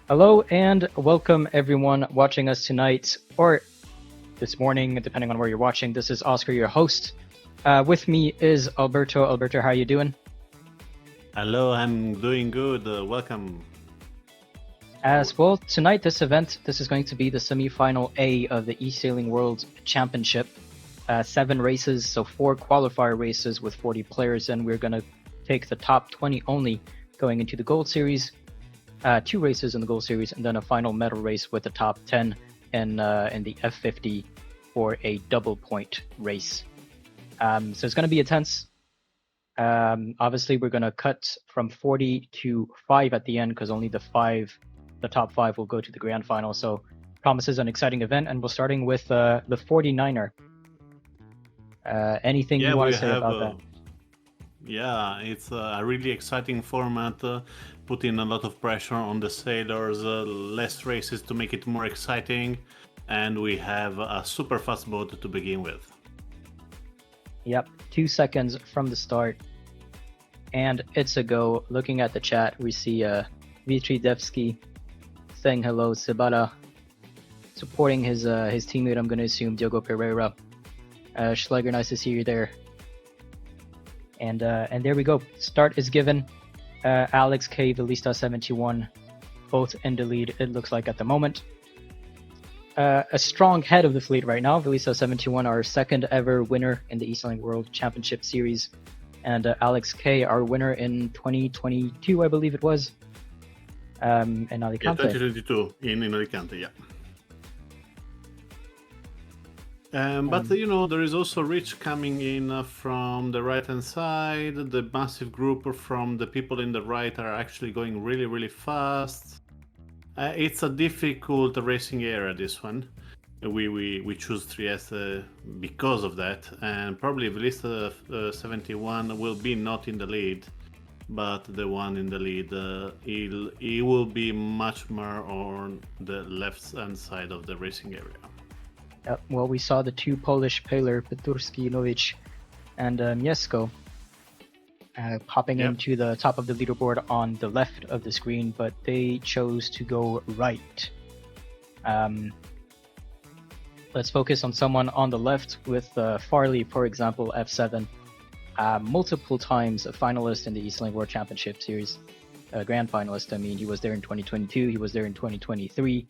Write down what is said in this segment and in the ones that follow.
Hello and welcome everyone watching us tonight or this morning, depending on where you're watching. This is Oscar, your host. With me is Alberto. Alberto, how are you doing? Hello, I'm doing good. Welcome. As well, tonight this is going to be the semi-final A of the eSailing World Championship. 7 races, so 4 qualifier races with 40 players, and we're going to take the top 20 only going into the Gold Series. 2 races in the Gold Series, and then a final medal race with the top 10 in the F50 for a double point race. So it's going to be intense. Obviously, we're going to cut from 40 to 5 at the end because only the top 5 will go to the grand final. So promises an exciting event, and we're starting with the 49er. Anything you want to say about that? Yeah, it's a really exciting format, putting a lot of pressure on the sailors, less races to make it more exciting, and we have a super fast boat to begin with. Yep, 2 seconds from the start, and it's a go. Looking at the chat, we see Vitry Devsky saying hello, Sibala supporting his teammate, I'm going to assume, Diogo Pereira. Schlegger, nice to see you there. And there we go. Start is given. Alex K, Velista 71, both in the lead, it looks like at the moment. A strong head of the fleet right now. Velista 71, our second ever winner in the eSailing World Championship Series. And Alex K, our winner in 2022, I believe it was. In Alicante. Yeah, 2022 in Alicante, yeah. But there is also Rich coming in from the right hand side. The massive group from the people in the right are actually going really, really fast. It's a difficult racing area, this one. We choose 3S because of that, and probably Velista 71 will be not in the lead, but the one in the lead, he will be much more on the left hand side of the racing area. Well, we saw the 2 Polish Paler, Peturski, Novic, and Miesko popping into the top of the leaderboard on the left of the screen, but they chose to go right. Let's focus on someone on the left with Farley, for example, F7. Multiple times a finalist in the eSailing World Championship Series. Grand finalist, I mean. He was there in 2022, he was there in 2023,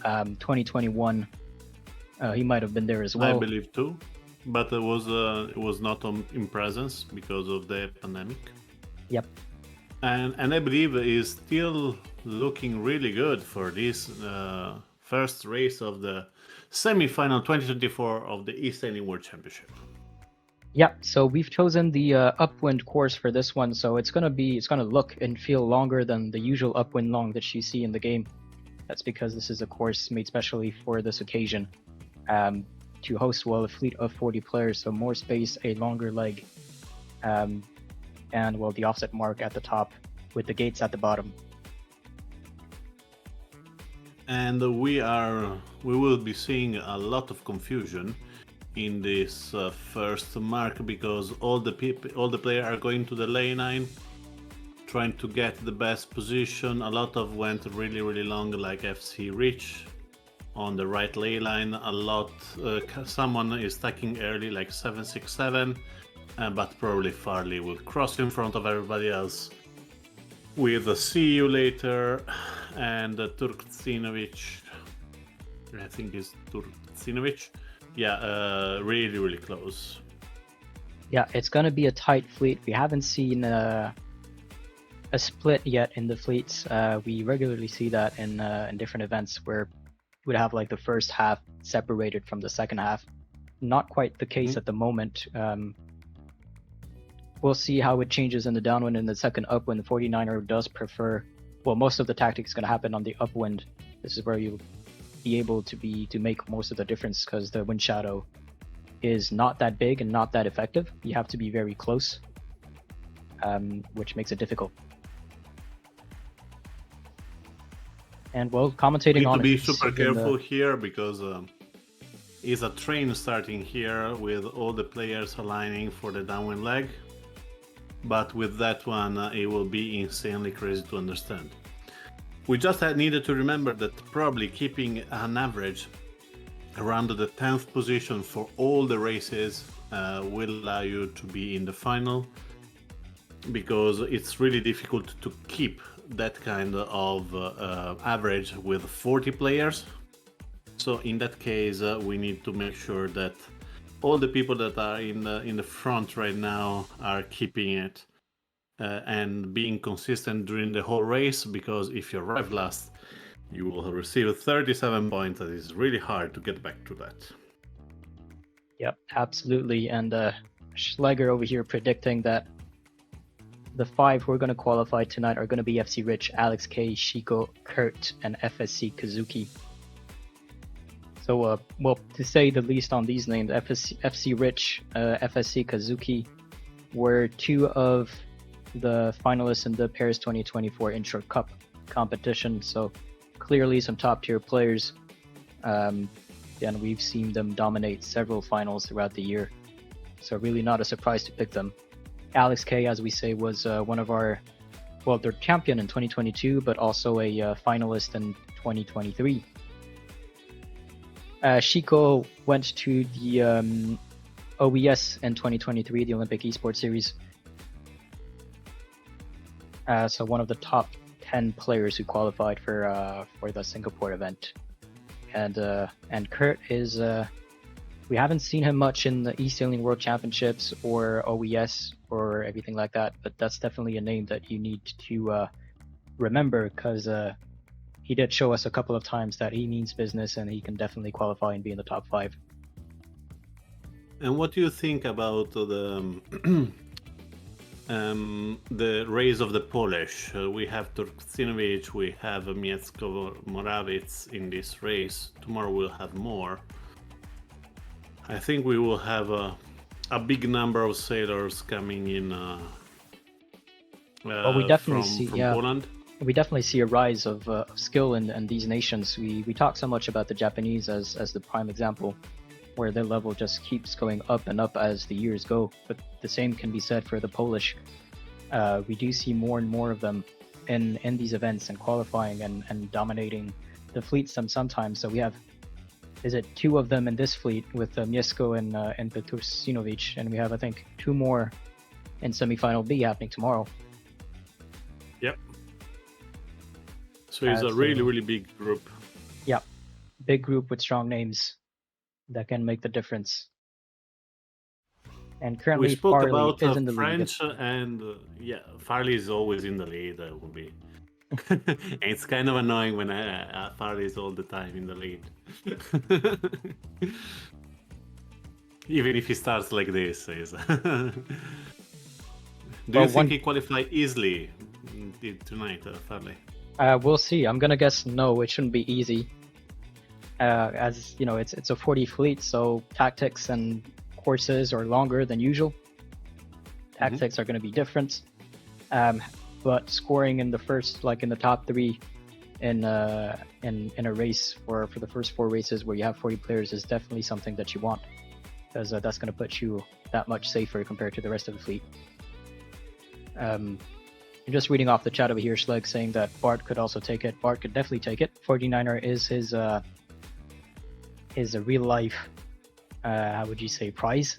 2021. He might have been there as well. I believe too, but it was not in presence because of the pandemic. Yep. And I believe is still looking really good for this first race of the semi-final 2024 of the eSailing World Championship. Yeah, so we've chosen the upwind course for this one, so it's gonna look and feel longer than the usual upwind long that you see in the game. That's because this is a course made specially for this occasion. To host a fleet of 40 players, so more space, a longer leg, and the offset mark at the top with the gates at the bottom. And we will be seeing a lot of confusion in this first mark because all the players are going to the lane 9, trying to get the best position. A lot of went really, really long, like FC Rich on the right lay line. A lot, someone is stacking early, like 767, but probably Farley will cross in front of everybody else with a see you later and Turkcinovic. I think it's Turkcinovic. Yeah, really, really close. Yeah, it's gonna be a tight fleet. We haven't seen a split yet in the fleets. We regularly see that in different events where would have like the first half separated from the second half. Not quite the case at the moment. We'll see how it changes in the downwind and the second upwind. The 49er does prefer, well, most of the tactics is going to happen on the upwind. This is where you'll be able to make most of the difference because the wind shadow is not that big and not that effective. You have to be very close, which makes it difficult. And well, commentating on it. Need to be super careful here because it's a train starting here with all the players aligning for the downwind leg. But with that one, it will be insanely crazy to understand. We just needed to remember that probably keeping an average around the 10th position for all the races will allow you to be in the final, because it's really difficult to keep that kind of average with 40 players. So in that case, we need to make sure that all the people that are in the front right now are keeping it and being consistent during the whole race, because if you arrive last, you will receive 37 points. That is really hard to get back to that. Yep, absolutely. And Schleger over here predicting that the 5 who are going to qualify tonight are going to be FC Rich, Alex K, Shiko, Kurt, and FSC Kazuki. So, well, to say the least on these names, FC Rich, FSC Kazuki were 2 of the finalists in the Paris 2024 Inshore Cup competition. So clearly some top tier players. And we've seen them dominate several finals throughout the year. So really not a surprise to pick them. Alex K, as we say, was one of our, well, they're champion in 2022, but also a finalist in 2023. Shiko went to the OES in 2023, the Olympic Esports Series. So one of the top 10 players who qualified for the Singapore event. And Kurt is, we haven't seen him much in the eSailing World Championships or OES or everything like that, but that's definitely a name that you need to remember, because he did show us a couple of times that he means business and he can definitely qualify and be in the top 5. And what do you think about the race of the Polish? We have Turkcinovic, we have Miecko Morawiec in this race. Tomorrow we'll have more. I think we will have a big number of sailors coming in well, we definitely from Poland. We definitely see a rise of skill in these nations. We talk so much about the Japanese as the prime example, where their level just keeps going up and up as the years go. But the same can be said for the Polish. We do see more and more of them in these events and qualifying and dominating the fleets sometimes. So we have, is it 2 of them in this fleet with Miecko and Turkcinovic, and we have, I think, 2 more in semifinal B happening tomorrow. Yep. So it's a really big group. Yeah, big group with strong names that can make the difference. And currently, we spoke Farley about is in the French, lead. and Farley is always in the lead. Will be. It's kind of annoying when Farley is all the time in the lead, even if he starts like this. Do you think he qualified easily tonight, Farley? We'll see. I'm gonna guess no. It shouldn't be easy. As you know, it's a 40 fleet, so tactics and courses are longer than usual. Tactics are going to be different, but scoring in the first, like in the top 3 in a race for the first 4 races where you have 40 players is definitely something that you want, because that's going to put you that much safer compared to the rest of the fleet. I'm just reading off the chat over here, Schleg saying that Bart could also take it. Bart could definitely take it. 49er is his a real life, how would you say, prize.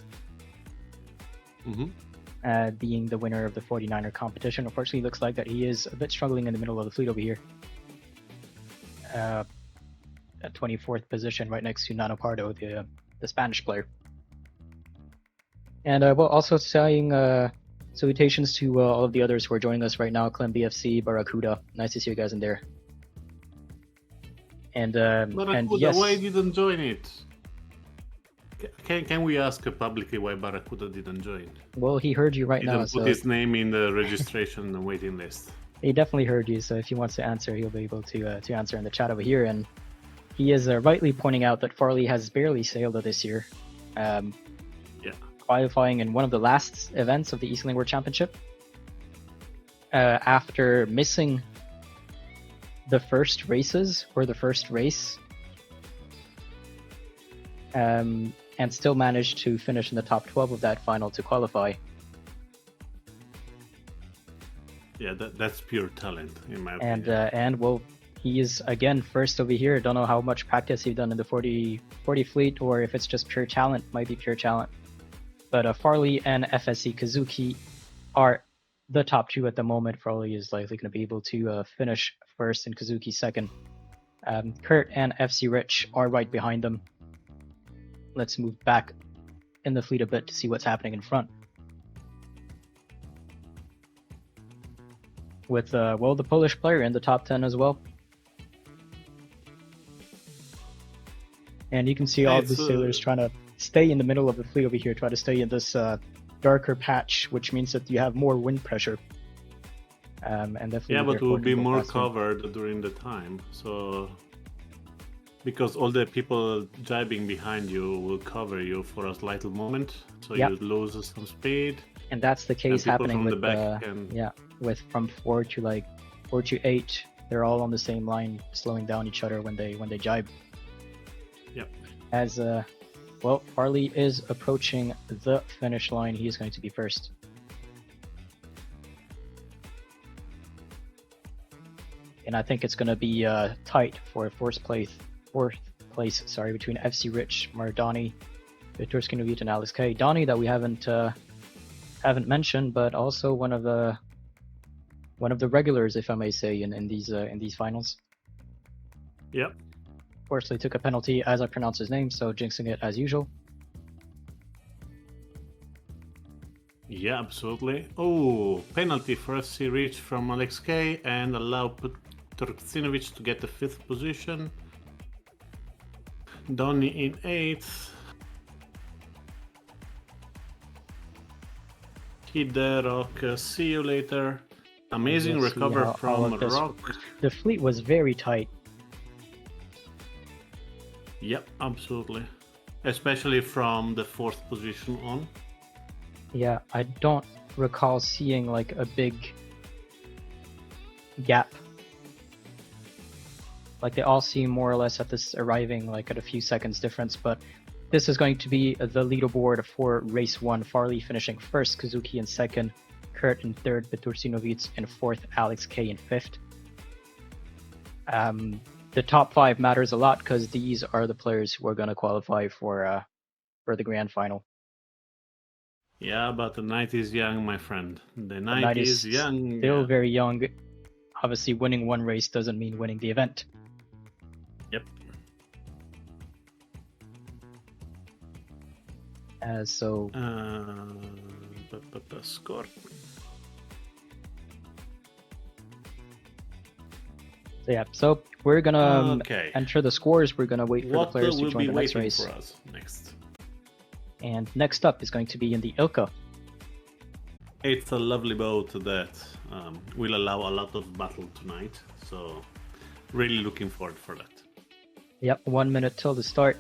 Being the winner of the 49er competition. Unfortunately, looks like that he is a bit struggling in the middle of the fleet over here. At 24th position, right next to Nano Pardo, the Spanish player. And well, also saying salutations to all of the others who are joining us right now. Clem BFC, Barracuda. Nice to see you guys in there. And yes, why didn't join it? Can we ask publicly why Barracuda didn't join? Well, he heard you right now. Didn't put his name in the registration waiting list. He definitely heard you, so if he wants to answer, he'll be able to answer in the chat over here. And he is rightly pointing out that Farley has barely sailed this year. Qualifying in one of the last events of the eSailing World Championship. After missing the first races, or the first race, and still managed to finish in the top 12 of that final to qualify. Yeah, that's pure talent, in my opinion. And well, He is again first over here. Don't know how much practice he's done in the 40 fleet, or if it's just pure talent. Might be pure talent. But Farley and FSC Kazuki are the top two at the moment. Farley is likely going to be able to finish first and Kazuki second. Kurt and FC Rich are right behind them. Let's move back in the fleet a bit to see what's happening in front. With, well, the Polish player in the top 10 as well. And you can see all the sailors trying to stay in the middle of the fleet over here, try to stay in this darker patch, which means that you have more wind pressure. And definitely but it will be more faster. covered during the time. So, because all the people jibing behind you will cover you for a slight moment, so you lose some speed. And that's the case happening with with from 4 to 8. They're all on the same line, slowing down each other when they jibe. Yep. As well, Farley is approaching the finish line. He is going to be first. And I think it's going to be tight for fourth place. Between FC Rich, Mardani, Turskinowicz, and Alex K. Donnie, that we haven't mentioned, but also one of the regulars, if I may say, in these finals. Yep. Of course, they took a penalty as I pronounce his name, so jinxing it as usual. Yeah, absolutely. Oh, penalty for FC Rich from Alex K and allow Turksinovic to get the 5th position. Donny in 8th. Hit the rock. See you later. Amazing recover from rock. The fleet was very tight. Yep, absolutely. Especially from the 4th position on. Yeah, I don't recall seeing like a big gap. Like they all seem more or less at this arriving like at a few seconds difference, but this is going to be the leaderboard for race 1. Farley finishing first, Kazuki in second, Kurt in third, Petursinovic in fourth, Alex K in fifth. The top 5 matters a lot because these are the players who are going to qualify for the grand final. Yeah, but the night is young, my friend. The night is young. Still very young. Obviously, winning one race doesn't mean winning the event. Yep. So score. So we're gonna enter the scores. We're gonna wait for the players to join the next race. For us next? And next up is going to be in the Ilka. It's a lovely boat that will allow a lot of battle tonight. So really looking forward for that. Yep, 1 minute till the start.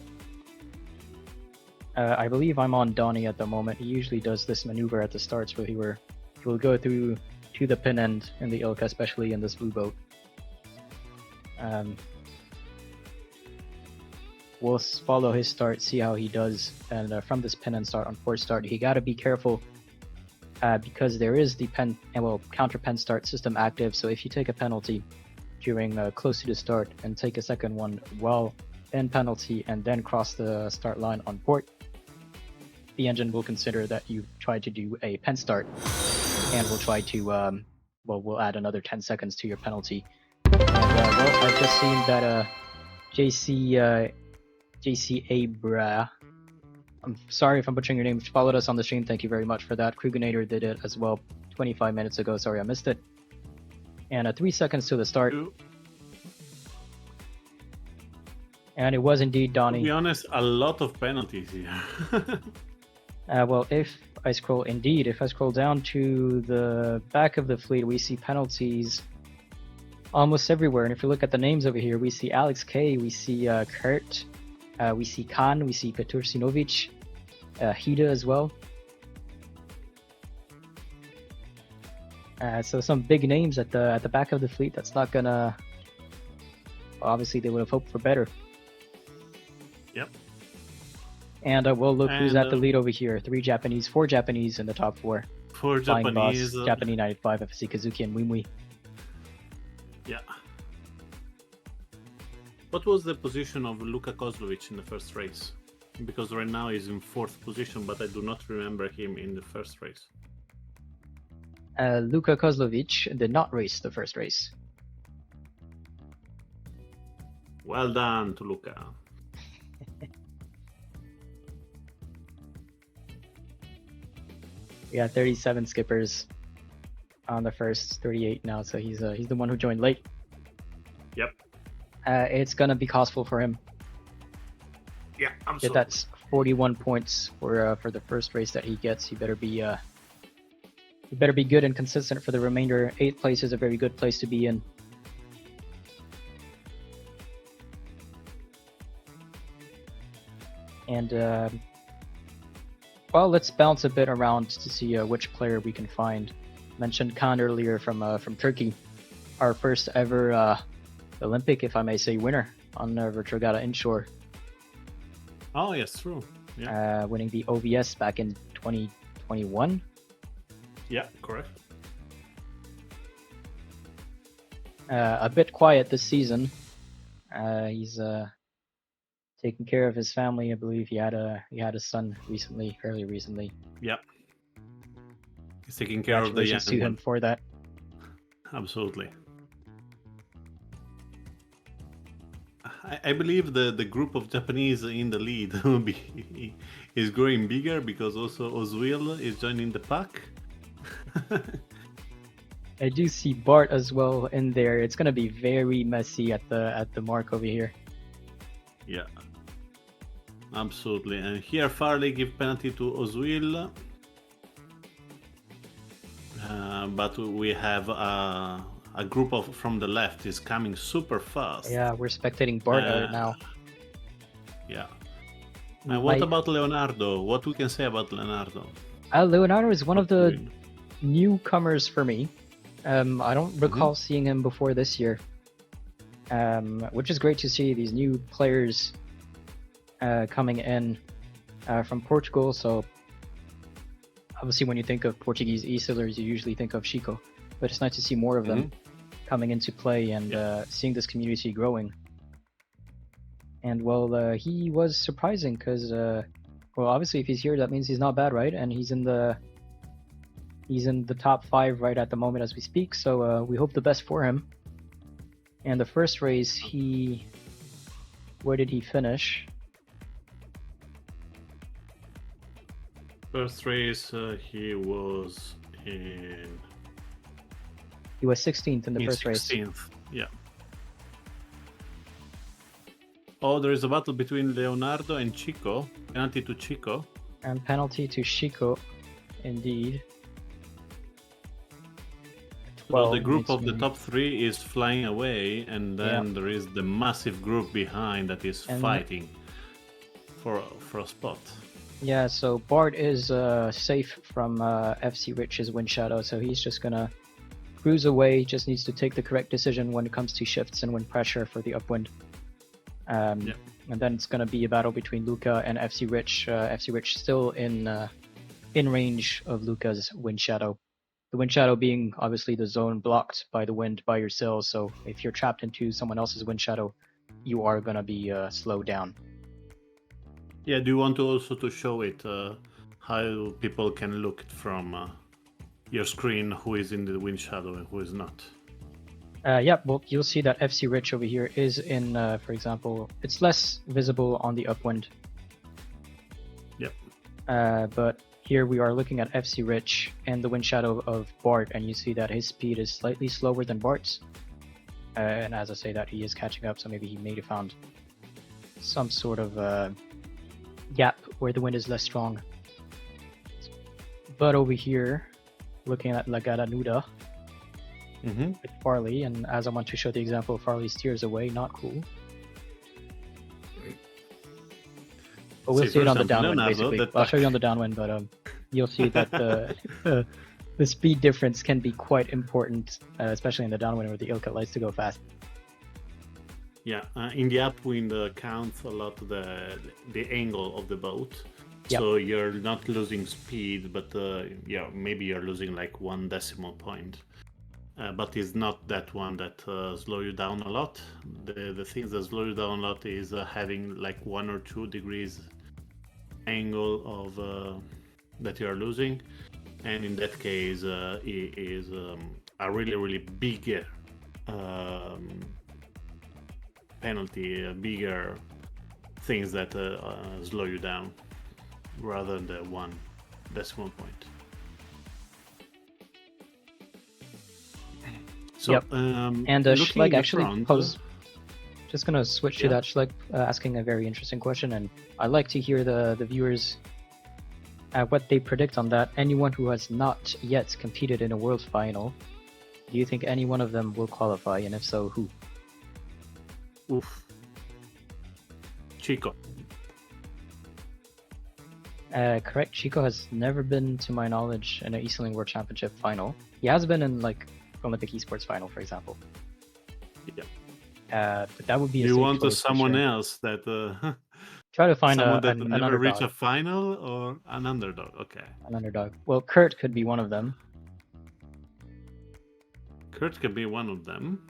I believe I'm on Donnie at the moment. He usually does this maneuver at the starts where he will go through to the pin end in the Ilka, especially in this blue boat. We'll follow his start, see how he does, and from this pin and start on port start, he gotta be careful because there is the counter pen start system active. So if you take a penalty during close to the start and take a second one while in penalty and then cross the start line on port, the engine will consider that you tried to do a pen start and will try to we'll add another 10 seconds to your penalty. And I've just seen that JC Abra, I'm sorry if I'm butchering your name, followed us on the stream. Thank you very much for that. Kruganator did it as well 25 minutes ago. Sorry I missed it. And 3 seconds to the start. And it was indeed Donnie. To be honest, a lot of penalties here. Well, if I scroll down to the back of the fleet, we see penalties almost everywhere. And if you look at the names over here, we see Alex K, we see Kurt, we see Khan, we see Petursinovic, Hida as well. So some big names at the back of the fleet. That's not gonna. Obviously, they would have hoped for better. Yep. And we'll look who's at the lead over here. 4 Japanese in the top 4. 4 Flying Japanese. Boss, Japanese 95, FC Kazuki, and Wimui. Yeah. What was the position of Luka Kozlovic in the first race? Because right now he's in 4th position, but I do not remember him in the first race. Luka Kozlovic did not race the first race. Well done to Luka. We got 37 skippers on the first, 38 now, so he's the one who joined late. Yep. It's gonna be costful for him. Yeah, Get absolutely. that's 41 points for the first race that he gets. He better be good and consistent for the remainder. 8th place is a very good place to be in. And well, let's bounce a bit around to see which player we can find. Mentioned Khan earlier from Turkey, our first ever Olympic, if I may say, winner on Regatta Inshore. Oh yes, true. Yeah. Winning the OVS back in 2021. Yeah, correct. A bit quiet this season. He's taking care of his family. I believe he had a son recently, fairly recently. Yeah. He's taking care of the young Congratulations to him one. for that. Absolutely. I believe the group of Japanese in the lead is growing bigger because also Ozwil is joining the pack. I do see Bart as well in there. It's gonna be very messy at the mark over here. Yeah, absolutely. And here Farley give penalty to Ozwil, but we have a group from the left is coming super fast. Yeah, we're spectating Bart right now. Yeah. And what about Leonardo? What we can say about Leonardo? Leonardo is one of the newcomers for me. I don't recall seeing him before this year, which is great to see these new players coming in from Portugal. So obviously when you think of Portuguese eSailors, you usually think of Chico, but it's nice to see more of them coming into play and seeing this community growing. And well, he was surprising because, well, obviously if he's here, that means he's not bad, right? And he's in the top 5 right at the moment as we speak. So we hope the best for him. And the first race, where did he finish? First race, he was in. He was 16th in the first 16th. race. 16th, yeah. Oh, there is a battle between Leonardo and Chico. Penalty to Chico. And penalty to Chico, indeed. Well, the group of the top 3 is flying away, and then there is the massive group behind that is fighting for a spot. Yeah, so Bart is safe from FC Rich's wind shadow, so he's just gonna cruise away. Just needs to take the correct decision when it comes to shifts and wind pressure for the upwind. And then it's gonna be a battle between Luca and FC Rich. FC Rich still in range of Luca's wind shadow. The wind shadow being obviously the zone blocked by the wind by your sails. So if you're trapped into someone else's wind shadow, you are gonna be slowed down. Yeah, do you want to also to show it how people can look from your screen who is in the wind shadow and who is not? Yeah, well, you'll see that FC Rich over here is in, for example, it's less visible on the upwind. Yep. But here we are looking at FC Rich and the wind shadow of Bart, and you see that his speed is slightly slower than Bart's. And as I say that, he is catching up, so maybe he may have found some sort of gap where the wind is less strong. But over here, looking at La Garanuda with Farley, and as I want to show the example, Farley steers away, not cool. But we'll see it on the downwind, basically. I'll show you on the downwind, but you'll see that the speed difference can be quite important, especially in the downwind where the Ilka likes to go fast. Yeah, in the upwind counts a lot the angle of the boat. Yep. So you're not losing speed, but yeah, maybe you're losing like 1 decimal point. but it's not that one that slow you down a lot. The things that slow you down a lot is having like 1 or 2 degrees angle of that you are losing, and in that case it is a really bigger penalty, bigger things that slow you down rather than the 1 decimal point. So, Yep. And looking Schleg in the actually front, posed. Just gonna switch to Yeah. that. Schleg asking a very interesting question, and I'd like to hear the viewers what they predict on that. Anyone who has not yet competed in a world final, do you think any one of them will qualify, and if so, who? Oof. Chico. Correct. Chico has never been, to my knowledge, in an eSailing World Championship final. He has been in like Olympic esports final, for example. Yeah. But that would be. You safe want choice for someone sure. else that Try to find someone that an never reached underdog. a final or an underdog? Okay. An underdog. Well, Kurt could be one of them. Kurt could be one of them.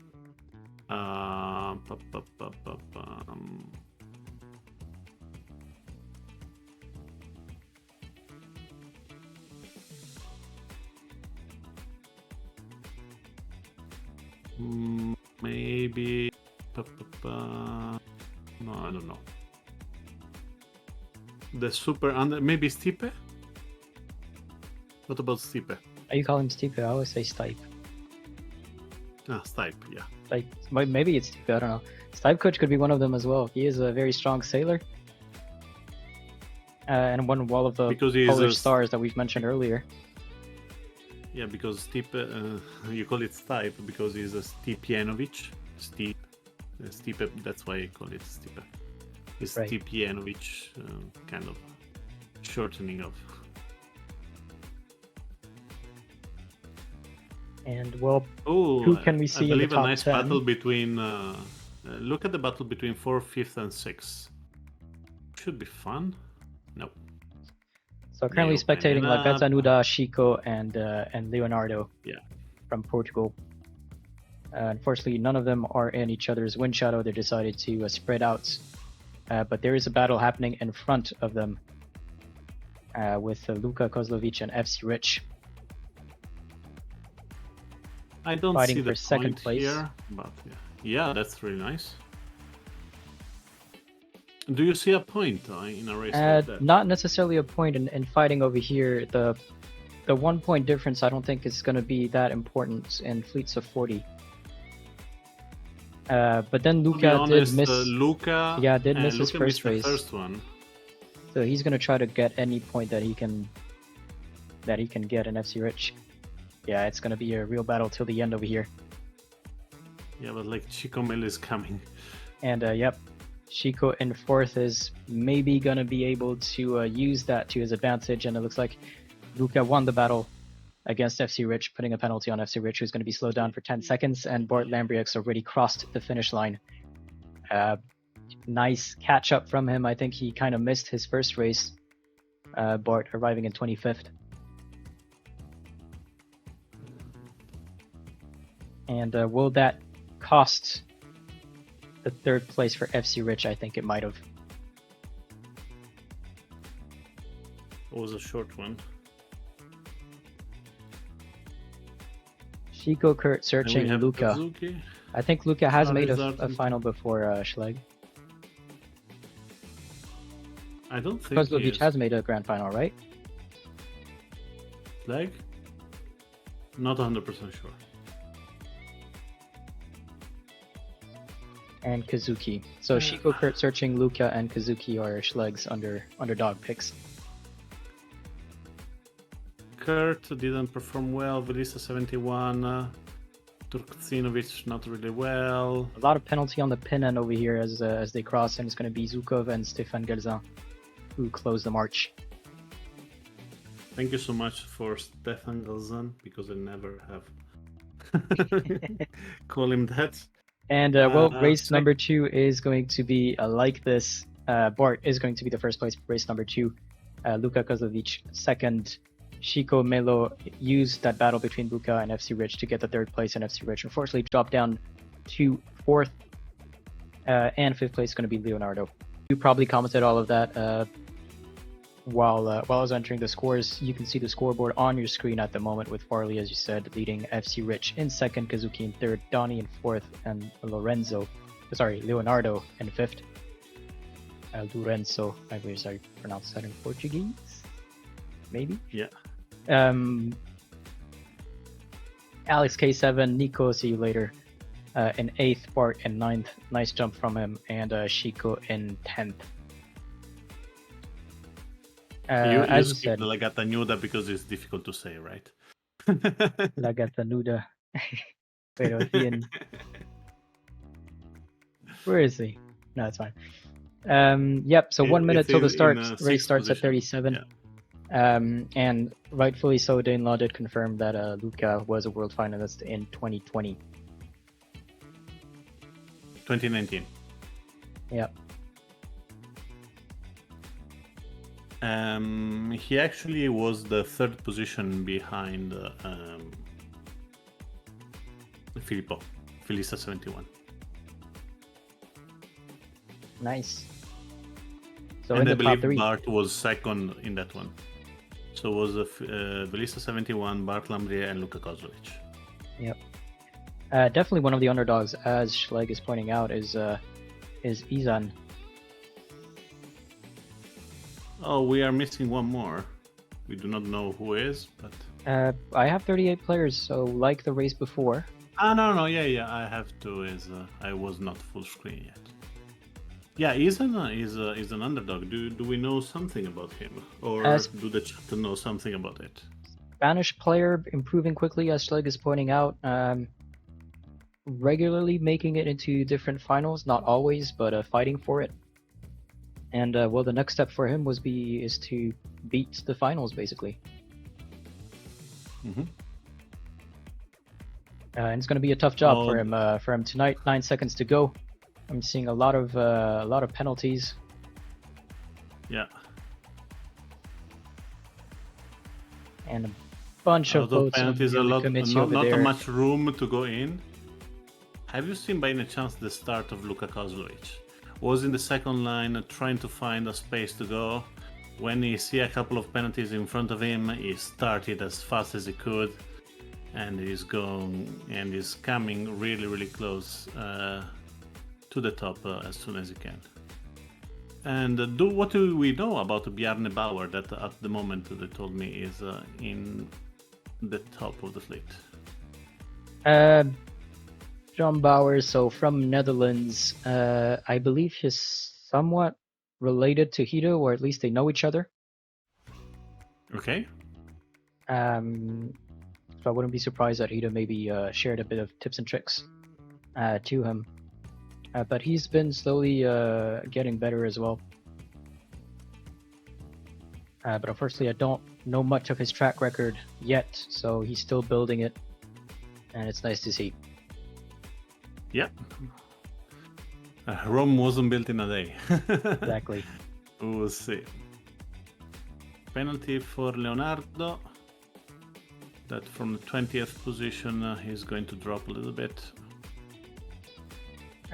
Maybe. No, I don't know. The super under. Maybe Stipe? What about Stipe? Are you calling him Stipe? I always say Stipe. Ah, Stipe, yeah. Like maybe it's Stipe. I don't know. Stipe coach could be one of them as well. He is a very strong sailor, and one of all of the Polish stars that we've mentioned earlier. Yeah, because Stipe, you call it Stipe because he's a Stipianovic. Stipe, that's why I call it Stipe. It's right. Stipianovic, kind of shortening of. And well, who can we see in the top 10? I believe a nice battle between. Look at the battle between 4th, 5th, and 6th. Should be fun. Nope. So currently spectating Regatta, Nuda, Chico, and Leonardo. Yeah. From Portugal. Unfortunately, none of them are in each other's wind shadow. They decided to spread out. But there is a battle happening in front of them with Luka Kozlovic and FC Rich. I don't fighting see the for second place here, but yeah, that's really nice. Do you see a point in a race like that? Not necessarily a point in fighting over here. The 1 point difference I don't think is going to be that important in fleets of 40. But then Luka did miss. Did miss his first race. The first one. So he's going to try to get any point that he can get in FC Rich. Yeah, it's going to be a real battle till the end over here. Yeah, but like Chico Mel is coming. And yep, Chico in 4th is maybe going to be able to use that to his advantage. And it looks like Luka won the battle against FC Rich, putting a penalty on FC Rich, who's going to be slowed doart for 10 seconds. And Bart Lambriax already crossed the finish line. Nice catch up from him. I think he kind of missed his first race. Bart arriving in 25th. And will that cost the 3rd place for FC Rich? I think it might have. It was a short one. Chico, Kurt searching Luka. Kazuki. I think Luka has made a final before Schleg. I don't think Kozlovic has made a grand final, right? Schleg? Not 100% sure. And Kazuki. So Chico, Kurt searching Luka, and Kazuki are Schleg's underdog picks. Kurt didn't perform well. Velisa 71. Turkcinovic not really well. A lot of penalty on the pin end over here as they cross, and it's going to be Zukov and Stefan Gelzin who close the march. Thank you so much for Stefan Gelzin, because I never have call him that. And race number 2 is going to be like this. Bart is going to be the first place for race number 2. Luka Kozlovic 2nd. Chico Melo used that battle between Luca and FC Rich to get the third place, and FC Rich unfortunately dropped down to fourth, and fifth place is going to be Leonardo. You probably commented all of that while I was entering the scores. You can see the scoreboard on your screen at the moment with Farley, as you said, leading FC Rich in second, Kazuki in third, Donnie in fourth, and Leonardo in fifth. Lourenço, I believe is how you pronounce that in Portuguese. Maybe? Yeah. Alex K7, Nico, see you later. In 8th, Bart in 9th. Nice jump from him. And Chico in 10th. You said La Gatanuda because it's difficult to say, right? La Gatanuda. Pero bien. Where is he? No, it's fine. Yep, so 1 minute till the start. Race starts at 37. Yeah. And rightfully so, Dane Law did confirm that Luca was a world finalist in 2020. 2019. Yep. He actually was the third position behind Filippo, Felisa 71. Nice. So and in I the top believe three. Bart was second in that one. So it was Felisa 71, Bart Lambrier, and Luka Kozlovic. Yep. Definitely one of the underdogs, as Schleg is pointing out, is Izan. Oh, we are missing one more. We do not know who is, but... I have 38 players, so like the race before. No, yeah, I have to, I was not full screen yet. Yeah, Izan is an underdog. Do we know something about him? Or do the chat know something about it? Spanish player, improving quickly, as Schleg is pointing out. Regularly making it into different finals, not always, but fighting for it. And well, the next step for him is to beat the finals, basically. Mm-hmm. And it's going to be a tough job for him tonight. 9 seconds to go. I'm seeing a lot of penalties. Yeah. And a bunch of boats. Penalties, not there. much room to go in. Have you seen by any chance the start of Luka Kozlovic? Was in the second line trying to find a space to go. When he see a couple of penalties in front of him, he started as fast as he could, and he's coming really close to the top as soon as he can. And what do we know about Bjarne Bauer that at the moment they told me is in the top of the fleet? John Bauer, so from Netherlands, I believe he's somewhat related to Hito, or at least they know each other. Okay. So I wouldn't be surprised that Hito maybe shared a bit of tips and tricks to him. But he's been slowly getting better as well. But unfortunately, I don't know much of his track record yet, so he's still building it, and it's nice to see. Yep. Rome wasn't built in a day. Exactly. We'll see. Penalty for Leonardo. That from the 20th position, he's going to drop a little bit.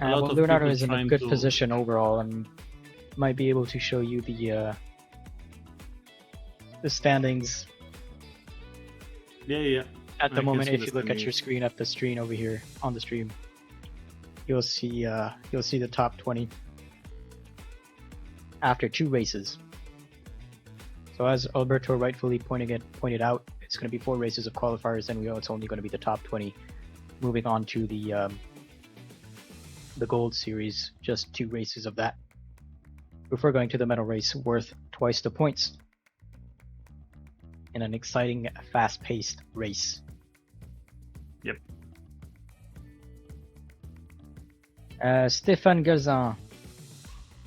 Well, Leonardo is in a good position overall and might be able to show you the standings. Yeah. At the moment, if you look at your screen, at the screen over here on the stream, you'll see the top 20 after 2 races. So as Alberto rightfully pointed out, it's going to be 4 races of qualifiers, and we know it's only going to be the top 20 moving on to the Gold Series, just 2 races of that before going to the medal race worth twice the points in an exciting, fast-paced race. Yep. Stéphane Gazan,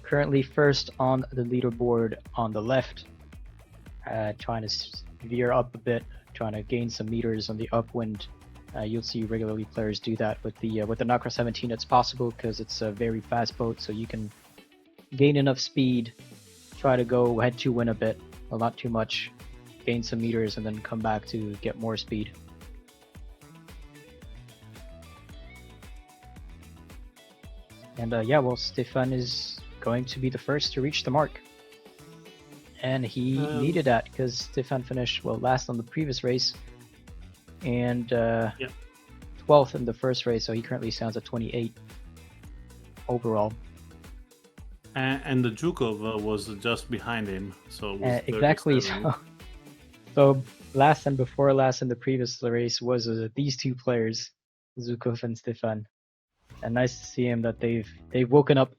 currently first on the leaderboard on the left, trying to veer up a bit, trying to gain some meters on the upwind. You'll see regularly players do that with the Nacra 17. It's possible because it's a very fast boat, so you can gain enough speed, try to go head to win a bit, well, not too much, gain some meters, and then come back to get more speed. And yeah, well, Stefan is going to be the first to reach the mark. And he needed that because Stefan finished, well, last on the previous race and 12th in the first race, so he currently stands at 28 overall. And the Zhukov was just behind him, so it was exactly. So last and before last in the previous race was these two players, Zhukov and Stefan. And nice to see him that they've woken up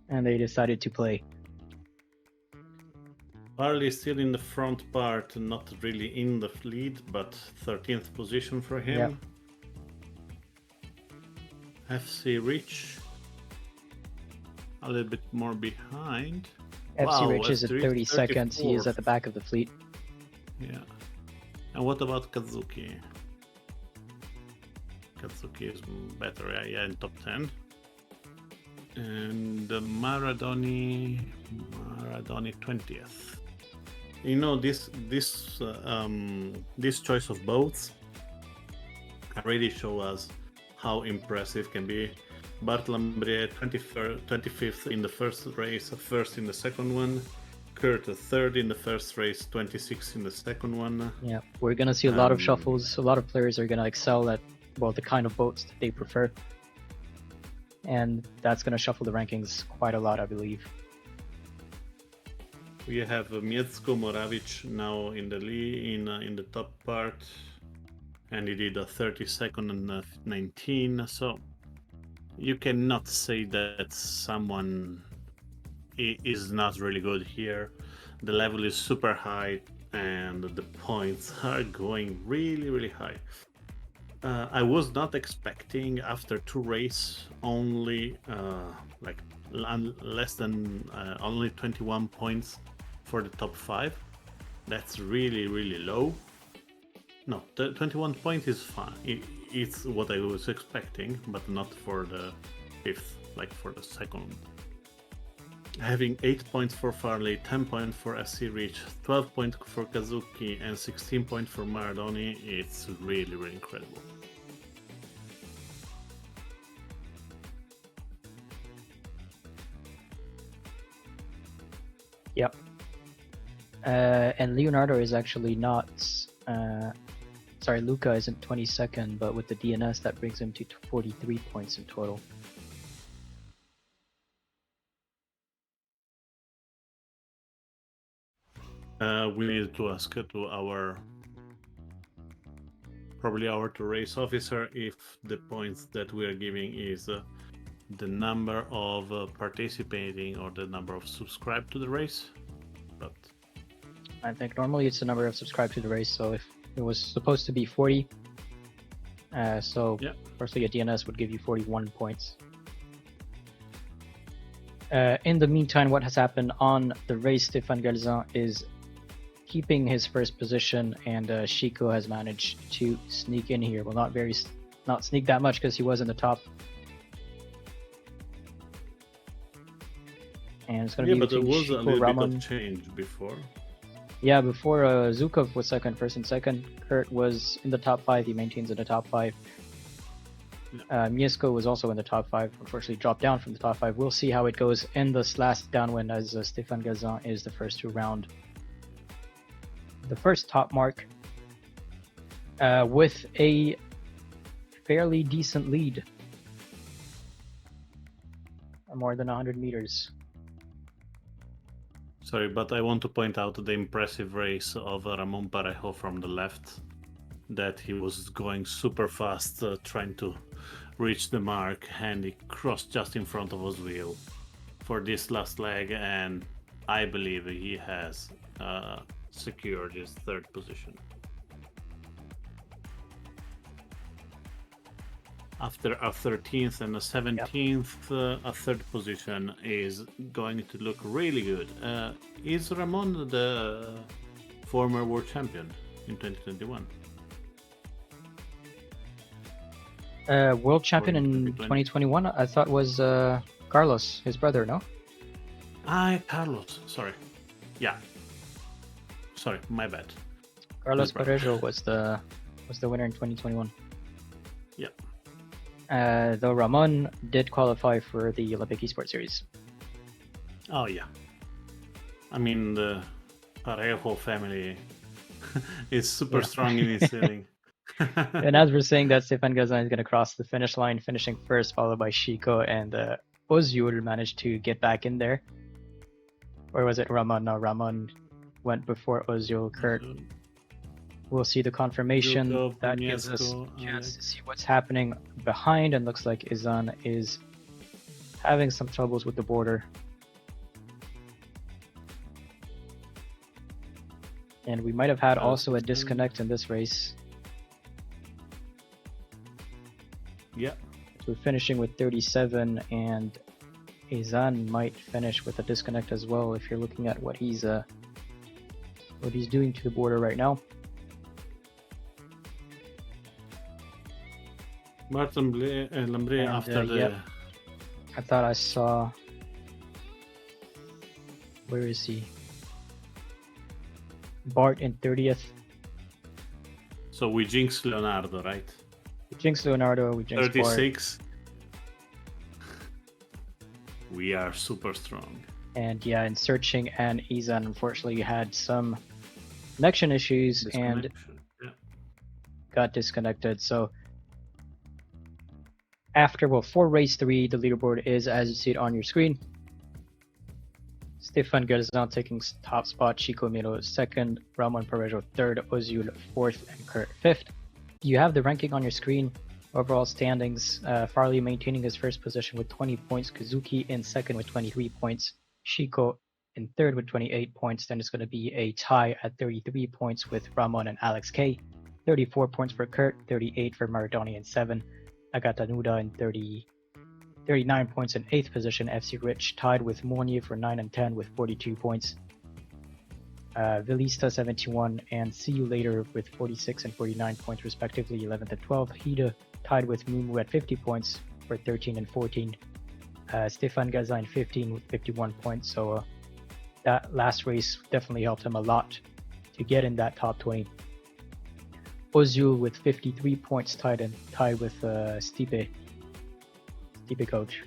and they decided to play. Harley still in the front part, not really in the lead, but 13th position for him. Yep. FC Rich a little bit more behind. FC Rich is at 30 seconds. He is at the back of the fleet. Yeah. And what about Kazuki? Kazuki is better, yeah, in top 10. And Maradoni 20th. You know, this choice of boats already show us how impressive can be. Bartlambrier 25th in the first race, first in the second one. Kurt third in the first race, 26th in the second one. Yeah, we're gonna see a lot of shuffles. A lot of players are gonna excel at, well, the kind of boats that they prefer, and that's gonna shuffle the rankings quite a lot, I believe. We have Miecko Moravic now in the lead, in the top part, and he did a 32nd and 19. So you cannot say that someone is not really good here. The level is super high, and the points are going really, really high. I was not expecting after two races only less than only 21 points for the top 5. That's really, really low. No, the 21 points is fine. It's what I was expecting, but not for the 5th, like for the second. Having 8 points for Farley, 10 points for SC Rich, 12 points for Kazuki, and 16 points for Maradoni, it's really, really incredible. Yep. And Leonardo is actually not... sorry, Luca isn't 22nd, but with the DNS, that brings him to 43 points in total. We need to ask to our race officer if the points that we are giving is the number of participating or the number of subscribed to the race. But I think normally it's the number of subscribed to the race, so if it was supposed to be 40, firstly a DNS would give you 41 points. In the meantime, what has happened on the race, Stefan Galzin is keeping his first position, and Chico has managed to sneak in here. Well, not sneak that much because he was in the top. And it's going to be but there was Chico, a little Ramon. bit of change before. Yeah, before Zhukov was first and second. Kurt was in the top 5. He maintains in the top 5. Miecko was also in the top 5. Unfortunately, dropped down from the top 5. We'll see how it goes in this last downwind as Stefan Galzin is the first to round the first top mark with a fairly decent lead, more than 100 meters. Sorry, but I want to point out the impressive race of Ramon Parejo from the left, that he was going super fast trying to reach the mark, and he crossed just in front of his wheel for this last leg, and I believe he has secured his third position. After a 13th and a 17th, a third position is going to look really good. Is Ramon the former world champion in 2021? World champion in 2021, I thought was Carlos, his brother, no? Carlos, sorry. Yeah. Sorry, my bad. Carlos Please, Parejo was the winner in 2021. Yep. Though Ramon did qualify for the Olympic Esports Series. Oh yeah. I mean, the Parejo family is super strong in eSailing. And as we're saying that, Stefan Gazan is going to cross the finish line, finishing first, followed by Chico, and Ozul managed to get back in there. Or was it Ramon? No, Ramon went before Ozul. Kurt. We'll see the confirmation. Zukov, That gives us Miesco, a chance Alex. to see what's happening behind, and looks like Izan is having some troubles with the border. And we might have had also a disconnect in this race. Yeah. We're finishing with 37, and Izan might finish with a disconnect as well if you're looking at what he's doing to the border right now. Martin Lambré after the... Yep. I thought I saw... Where is he? Bart in 30th. So we jinx Leonardo, right? We jinx Leonardo, we jinx 36. We are super strong. And yeah, in searching, and Izan unfortunately had some connection issues and got disconnected. So for race 3, the leaderboard is as you see it on your screen. Stefan Gazan taking top spot, Chico Miro 2nd, Ramon Parejo 3rd, Ozul 4th, and Kurt 5th. You have the ranking on your screen. Overall standings, Farley maintaining his first position with 20 points, Kazuki in 2nd with 23 points, Chico in 3rd with 28 points. Then it's going to be a tie at 33 points with Ramon and Alex K, 34 points for Kurt, 38 for Maradoni in 7, Agata Nuda in 39 points in 8th position, FC Rich tied with Monye for 9 and 10 with 42 points, Vilista 71 and See You Later with 46 and 49 points respectively, 11th and 12th. Hida tied with Mumu at 50 points for 13 and 14. Stefan Gazan 15 with 51 points. So that last race definitely helped him a lot to get in that top 20. Ozul with 53 points tied with Stipe coach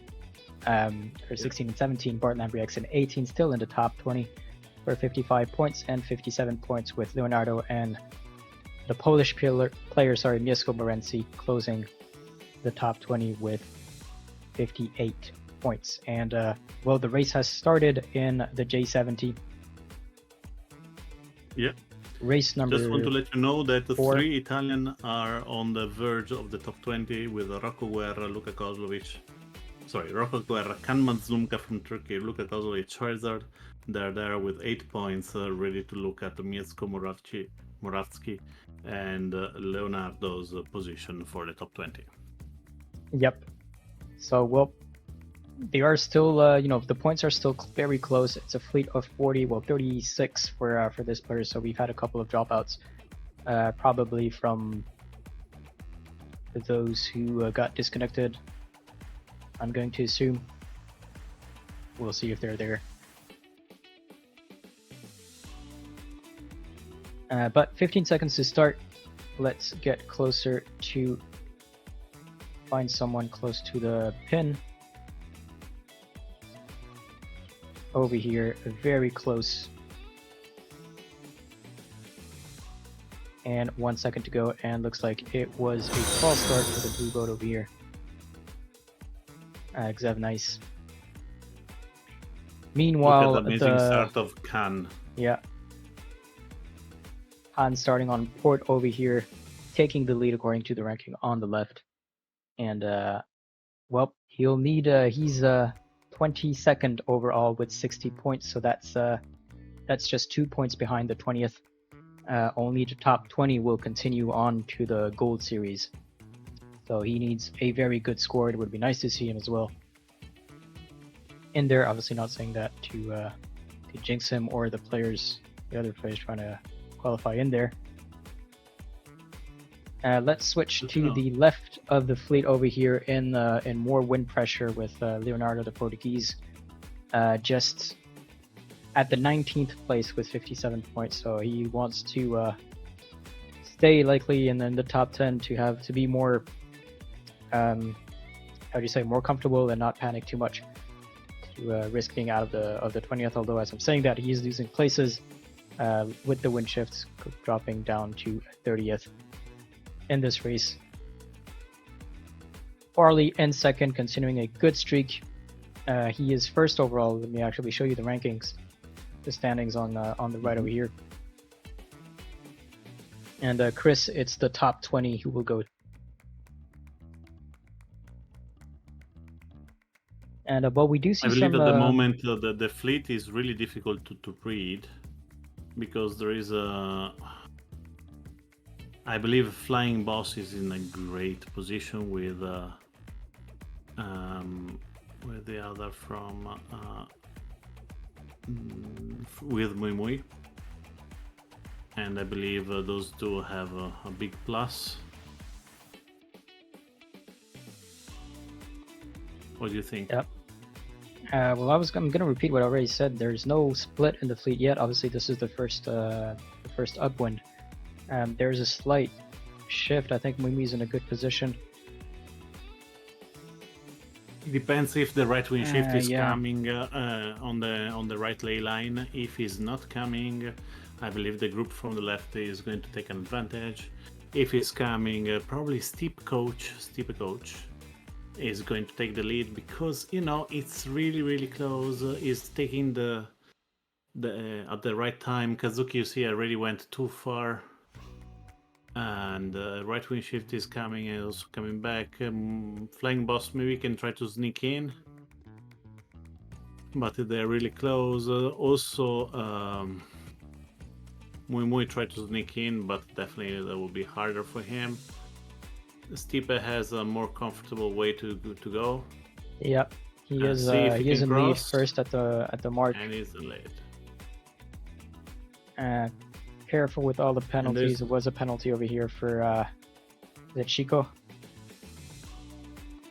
for 16 and 17. Bart Lambriax in 18 still in the top 20 for 55 points, and 57 points with Leonardo and the Polish player Mieszko Morency closing the top 20 with 58 points. And well, the race has started in the J70. Yeah. Race number. Just want to let you know that the 4. 3 Italian are on the verge of the top 20 with Rocco Guerra, Luka Kozlovic. Rocco Guerra, Kanman Zumka from Turkey, Luka Kozlovic, Charizard. They're there with 8 points, ready to look at Mieszko Morawski and Leonardo's position for the top 20. Yep. So, well, they are still, the points are still very close. It's a fleet of 36 for this player. So we've had a couple of dropouts, probably from those who got disconnected. I'm going to assume. We'll see if they're there. But 15 seconds to start. Let's get closer to find someone close to the pin. Over here, very close. And 1 second to go, and looks like it was a false start for the blue boat over here. Xev, nice. Meanwhile, look at the amazing start of Khan. Yeah. Han starting on port over here, taking the lead according to the ranking on the left. And, well, he'll need, he's 22nd overall with 60 points, so that's just 2 points behind the 20th. Only the top 20 will continue on to the gold series. So he needs a very good score. It would be nice to see him as well in there. Obviously not saying that to jinx him or the other players trying to qualify in there. Let's switch to the left of the fleet over here in more wind pressure with Leonardo the Portuguese. Just at the 19th place with 57 points. So he wants to stay likely in the top 10 to be more, how do you say, more comfortable and not panic too much, to risk being out of the 20th. Although as I'm saying that, he is losing places with the wind shifts dropping down to 30th in this race. Farley in second, continuing a good streak. He is first overall. Let me actually show you the rankings, the standings on the right over here. And Chris, it's the top 20 who will go. And but we do see I believe some. at the moment the fleet is really difficult to read, because there is I believe Flying Boss is in a great position with the other from with Mui Mui, and I believe those two have a big plus. What do you think? Yep. Well, I'm gonna repeat what I already said. There's no split in the fleet yet. Obviously, this is the first upwind. There's a slight shift. I think Mumi's in a good position. It depends if the right wing shift is coming on the right ley line. If he's not coming, I believe the group from the left is going to take an advantage. If he's coming, probably Steep Coach is going to take the lead, because it's really close. Is taking the at the right time. Kazuki, you see, already went too far, and right wing shift is coming and also coming back. Flying Boss maybe can try to sneak in, but they're really close. Also Mui Mui tried to sneak in, but definitely that will be harder for him. Stipe has a more comfortable way to go. Yep, he is in lead first at the mark, and he's in lead. Careful with all the penalties. There was a penalty over here for the Chico.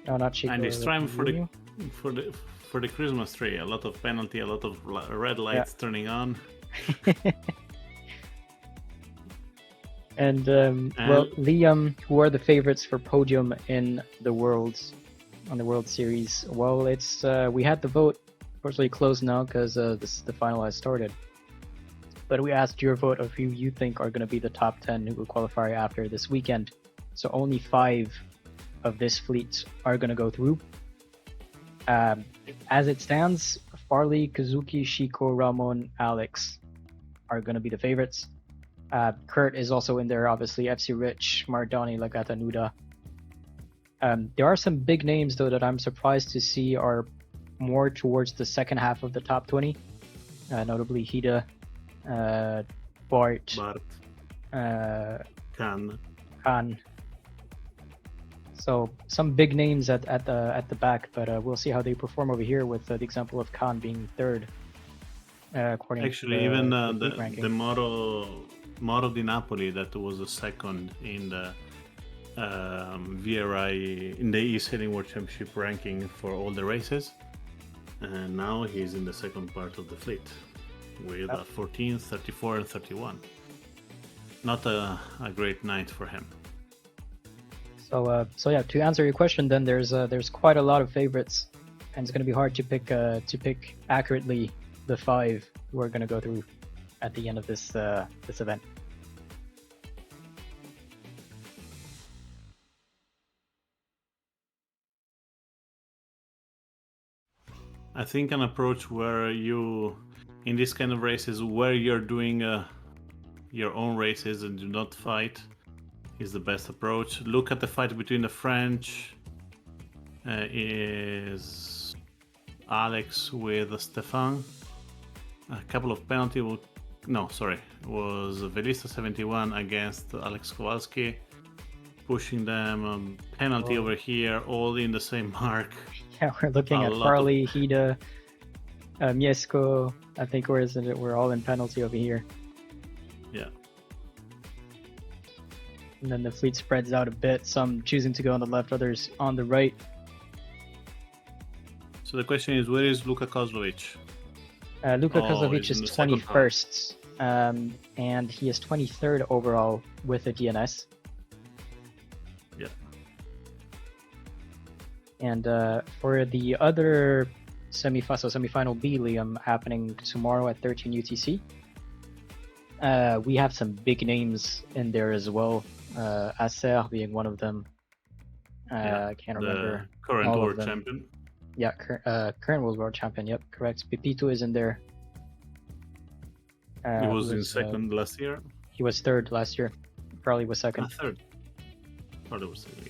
No, not Chico. And it's time for the Christmas tree. A lot of penalty, a lot of red lights turning on. And well, Liam, who are the favorites for podium in the World Series? Well, it's we had the vote. Unfortunately, closed now because the final has started. But we asked your vote of who you think are going to be the top 10 who will qualify after this weekend. So only 5 of this fleet are going to go through. As it stands, Farley, Kazuki, Shiko, Ramon, Alex are going to be the favorites. Kurt is also in there, obviously. FC Rich, Mardani, Regatta, Nuda. There are some big names, though, that I'm surprised to see are more towards the second half of the top 20. Notably Hida, Bart, Khan. So some big names at the back, but we'll see how they perform over here with the example of Khan being third. According actually, to even the Moro di Napoli, that was a second in the VRI in the eSailing World Championship ranking for all the races, and now he's in the second part of the fleet with 14, 34, and 31. Not a great night for him. So yeah, to answer your question, then there's quite a lot of favorites, and it's going to be hard to pick accurately the 5 who are going to go through at the end of this event. I think an approach where you, in this kind of races, where you're doing your own races and do not fight, is the best approach. Look at the fight between the French. Is Alex with Stefan. A couple of penalty. Was Velista 71 against Alex Kowalski, pushing them. Penalty over here, all in the same mark. Yeah, we're looking at Farley, Hida, Miesco. I think we're all in penalty over here. Yeah. And then the fleet spreads out a bit. Some choosing to go on the left, others on the right. So the question is, where is Luka Kozlovic? Luka Oh, Kozlovic he's is in the second half. 21st, and he is 23rd overall with a DNS. Yeah. And for the other semifinal B, Liam, happening tomorrow at 13 UTC, we have some big names in there as well. Acer being one of them. I can't remember The current all of world them. champion. Yeah, current world champion. Yep, correct. Pepito is in there. He was in second last year. He was third last year. Probably was second. Third. Probably was second.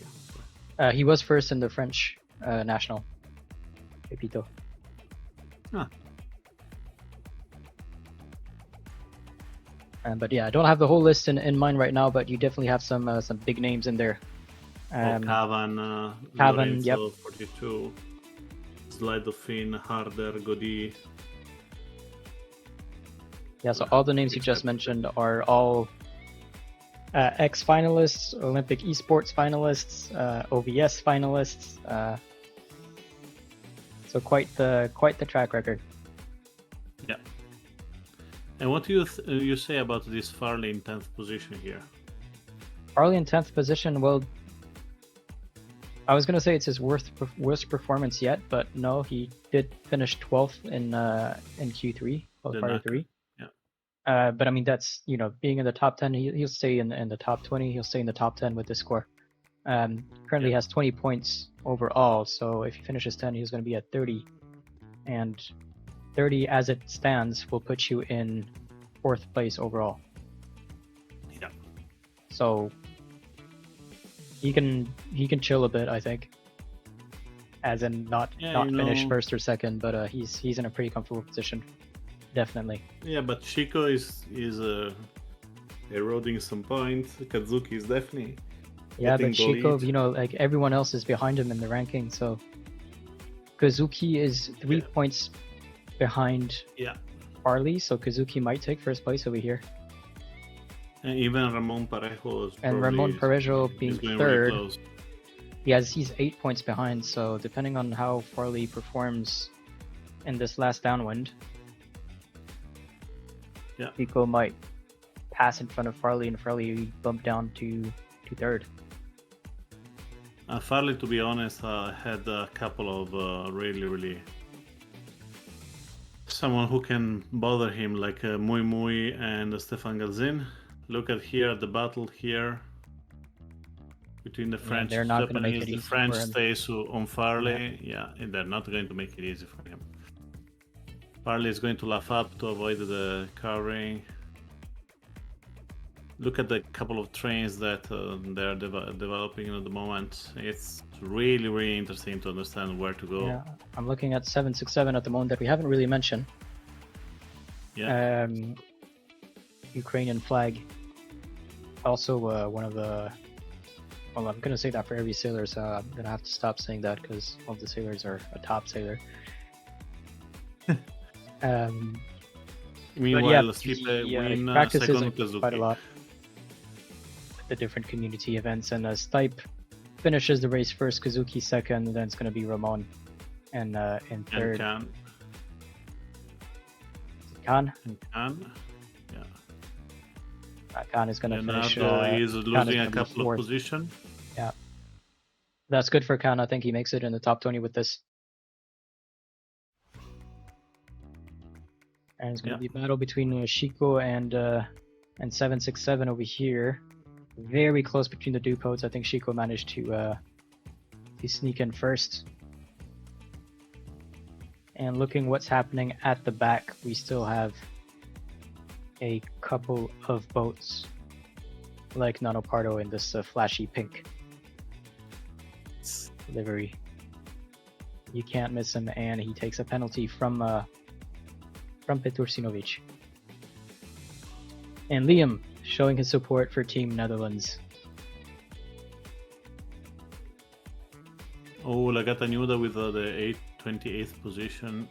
Yeah. He was first in the French national. Pepito. But yeah, I don't have the whole list in mind right now, but you definitely have some big names in there. Cavan, Cavan, yep. Lorenzo, 42, Slidoffin, Harder, Godi. Yeah, so all the names you just mentioned are all ex-finalists, Olympic esports finalists, OVS finalists. So quite the track record. Yeah. And what do you say about this Farley in 10th position here? Farley in 10th position, well, I was going to say it's his worst performance yet, but no, he did finish 12th in Q3, qualifier 3. Yeah. But I mean, that's, being in the top 10, he'll stay in the top 20, he'll stay in the top 10 with this score. Currently has 20 points overall, so if he finishes 10, he's going to be at 30. And 30 as it stands will put you in 4th place overall. Yeah. So he can chill a bit, I think. As in not finish first or second, but he's in a pretty comfortable position. Definitely. Yeah, but Chico is eroding some points. Kazuki is definitely. Yeah, but Chico, like everyone else is behind him in the ranking, so Kazuki is 3 points behind Farley, so Kazuki might take first place over here. And even Ramon Parejo being third, really he's 8 points behind, so depending on how Farley performs in this last downwind, Chico might pass in front of Farley and Farley bump down to third. Farley, to be honest, had a couple of really someone who can bother him, like Muy Muy and Stefan Galzin. Look at here, the battle here between the French and Japanese. The French stays on Farley. Yeah, and they're not going to make it easy for him. Farley is going to laugh up to avoid the covering. Look at the couple of trains that they're developing at the moment. It's really interesting to understand where to go. Yeah, I'm looking at 767 at the moment that we haven't really mentioned. Yeah. Ukrainian flag. Also one of the... Well, I'm going to say that for every sailor, so I'm going to have to stop saying that because all of the sailors are a top sailor. Meanwhile, Stipe practices second quite a lot with the different community events, and Stipe finishes the race first, Kazuki second, and then it's going to be Ramon and in third. And Khan. Yeah. Khan is going to finish. He's losing a couple of positions. Yeah. That's good for Khan. I think he makes it in the top 20 with this. And it's going to be a battle between Chico and 767 over here. Very close between the dupodes. I think Chico managed to sneak in first. And looking what's happening at the back, we still have a couple of boats like Nano Pardo in this flashy pink livery. You can't miss him, and he takes a penalty from Petursinovic. And Liam showing his support for Team Netherlands. Oh, Regatta Nuda with the 28th position.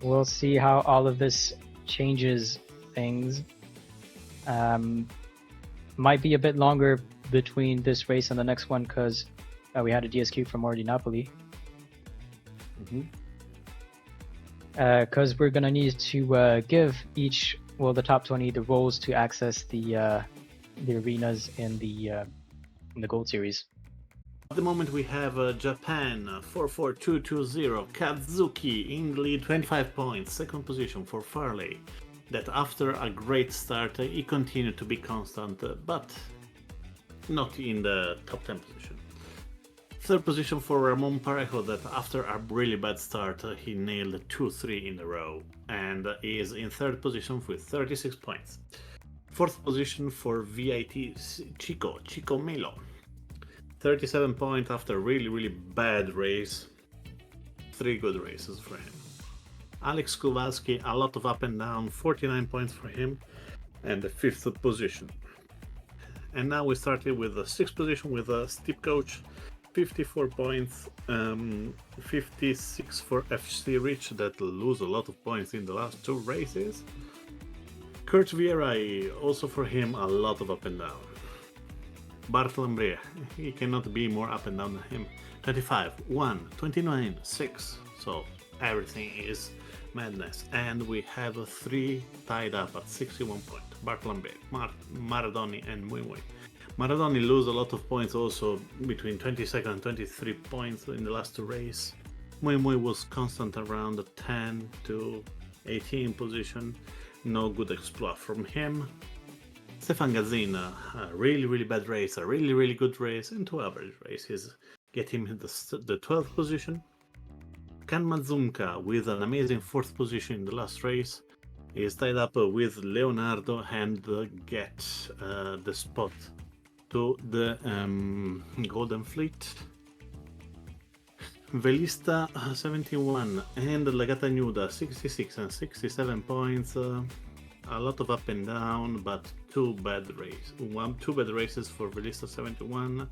We'll see how all of this changes things. Might be a bit longer between this race and the next one because we had a DSQ from Ordi Napoli. because we're gonna need to give each, well, the top 20 the roles to access the arenas in the Gold Series. At the moment we have Japan 44220, Kazuki in the lead 25 points, second position for Farley. That after a great start he continued to be constant, but not in the top 10 position. Third position for Ramon Parejo, that after a really bad start he nailed 2-3 in a row and is in third position with 36 points. Fourth position for VIT Chico Melo, 37 points after really bad race. 3 good races for him. Alex Kowalski, a lot of up and down, 49 points for him, and the fifth position. And now we started with the sixth position with a steep coach, 54 points, 56 for FC Rich, that lose a lot of points in the last 2 races. Kurt Vieira, also for him a lot of up and down. Bartolomé, he cannot be more up and down than him. 25, 1, 29, 6. So everything is madness. And we have 3 tied up at 61 points. Bartolomé, Maradoni, and Mui. Maradoni lose a lot of points also, between 22nd and 23 points in the last 2 races. Mui was constant around the 10 to 18 position. No good exploit from him. Stefan Gazin, a really bad race, a really good race, and 2 average races get him in the 12th position. Kan Mazumka, with an amazing 4th position in the last race, is tied up with Leonardo and get the spot to the Golden Fleet. Velista 71 and Regatta Nuda 66 and 67 points. A lot of up and down, but 2 bad races. 2 bad races for Velista 71,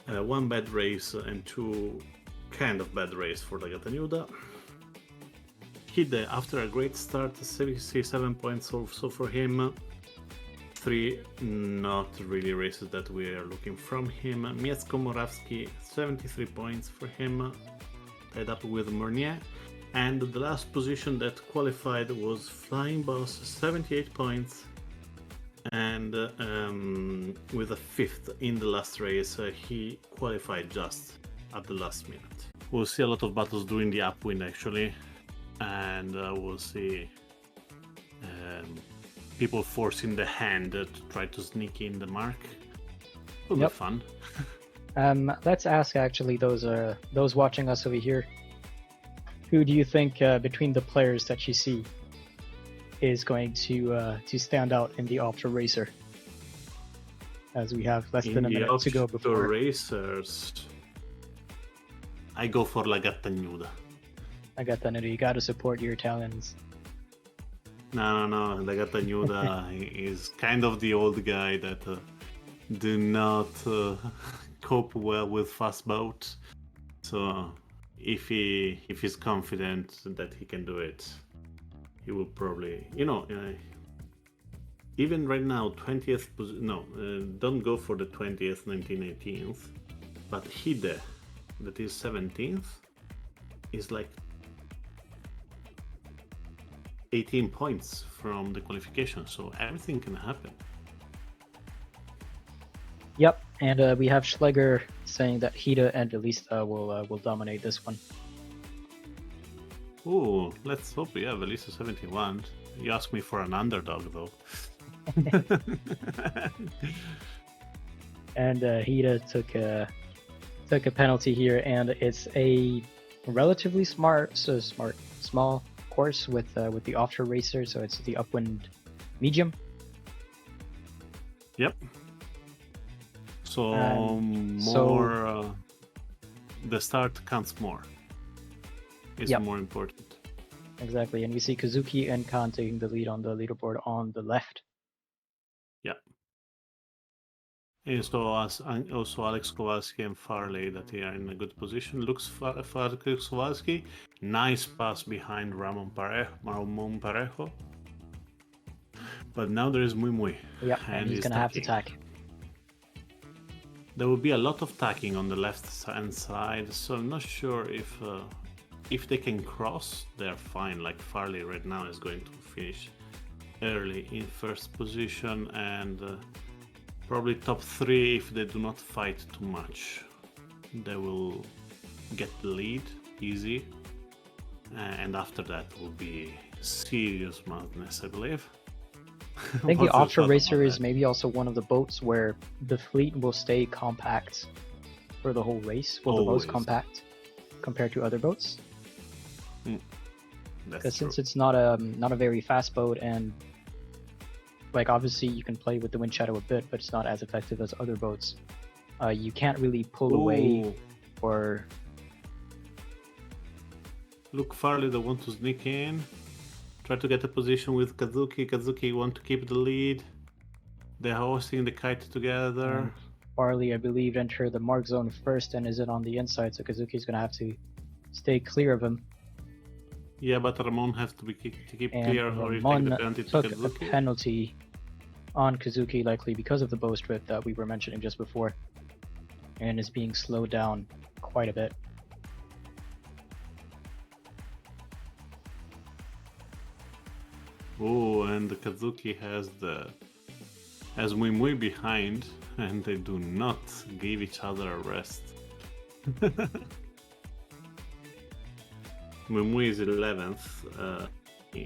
1 bad race and 2 kind of bad race for Regatta Nuda. Hide, after a great start, 67 points also for him. 3 not really races that we are looking from him. Miecko Morawski, 73 points for him, tied up with Mornier. And the last position that qualified was Flying Boss, 78 points, and with a 5th in the last race, he qualified just at the last minute. We'll see a lot of battles during the upwind actually, and we'll see people forcing the hand to try to sneak in the mark. Will be fun. Let's ask actually those watching us over here. Who do you think between the players that you see is going to stand out in the Optra Racer? As we have less than a minute to go before. Racers, I go for Regatta Nuda. Regatta Nuda, you gotta support your Italians. No. Regatta Nuda is kind of the old guy that do not cope well with fast boats. So if he's confident that he can do it, he will probably, even right now 20th don't go for the 20th, 19th, 18th, but Hide, that is 17th, is like 18 points from the qualification, so everything can happen. Yep, and we have Schleger saying that Hida and Velista will dominate this one. Ooh, let's hope we have Velista 71. You asked me for an underdog though. And Hida took a penalty here, and it's a relatively small course with the offshore racer, so it's the upwind medium. Yep. So the start counts more. It's more important. Exactly, and we see Kazuki and Khan taking the lead on the leaderboard on the left. Yeah. And so also Alex Kowalski and Farley that they are in a good position. Looks for Kowalski. Nice pass behind Ramon Parejo. But now there is Mui. Yeah, and he's gonna have to tack. There will be a lot of tacking on the left hand side, so I'm not sure if if they can cross, they're fine. Like Farley right now is going to finish early in first position, and probably top 3 if they do not fight too much. They will get the lead easy, and after that will be serious madness, I believe. I think the Offshore Racer is maybe also one of the boats where the fleet will stay compact for the whole race. Well, the most compact compared to other boats. Because since it's not a very fast boat, and like obviously you can play with the wind shadow a bit, but it's not as effective as other boats. You can't really pull away or. Look, Farley, they want to sneak in. Try to get a position with Kazuki. Kazuki want to keep the lead. They're hosting the kite together. And Farley, I believe, entered the mark zone first and is it on the inside, so Kazuki's gonna have to stay clear of him. Yeah, but Ramon has to keep and clear, or he Ramon take the penalty to took Kazuki. a penalty on Kazuki, likely because of the bowstrip that we were mentioning just before, and is being slowed down quite a bit. Oh, and the Kazuki has Mui behind, and they do not give each other a rest. Mui is 11th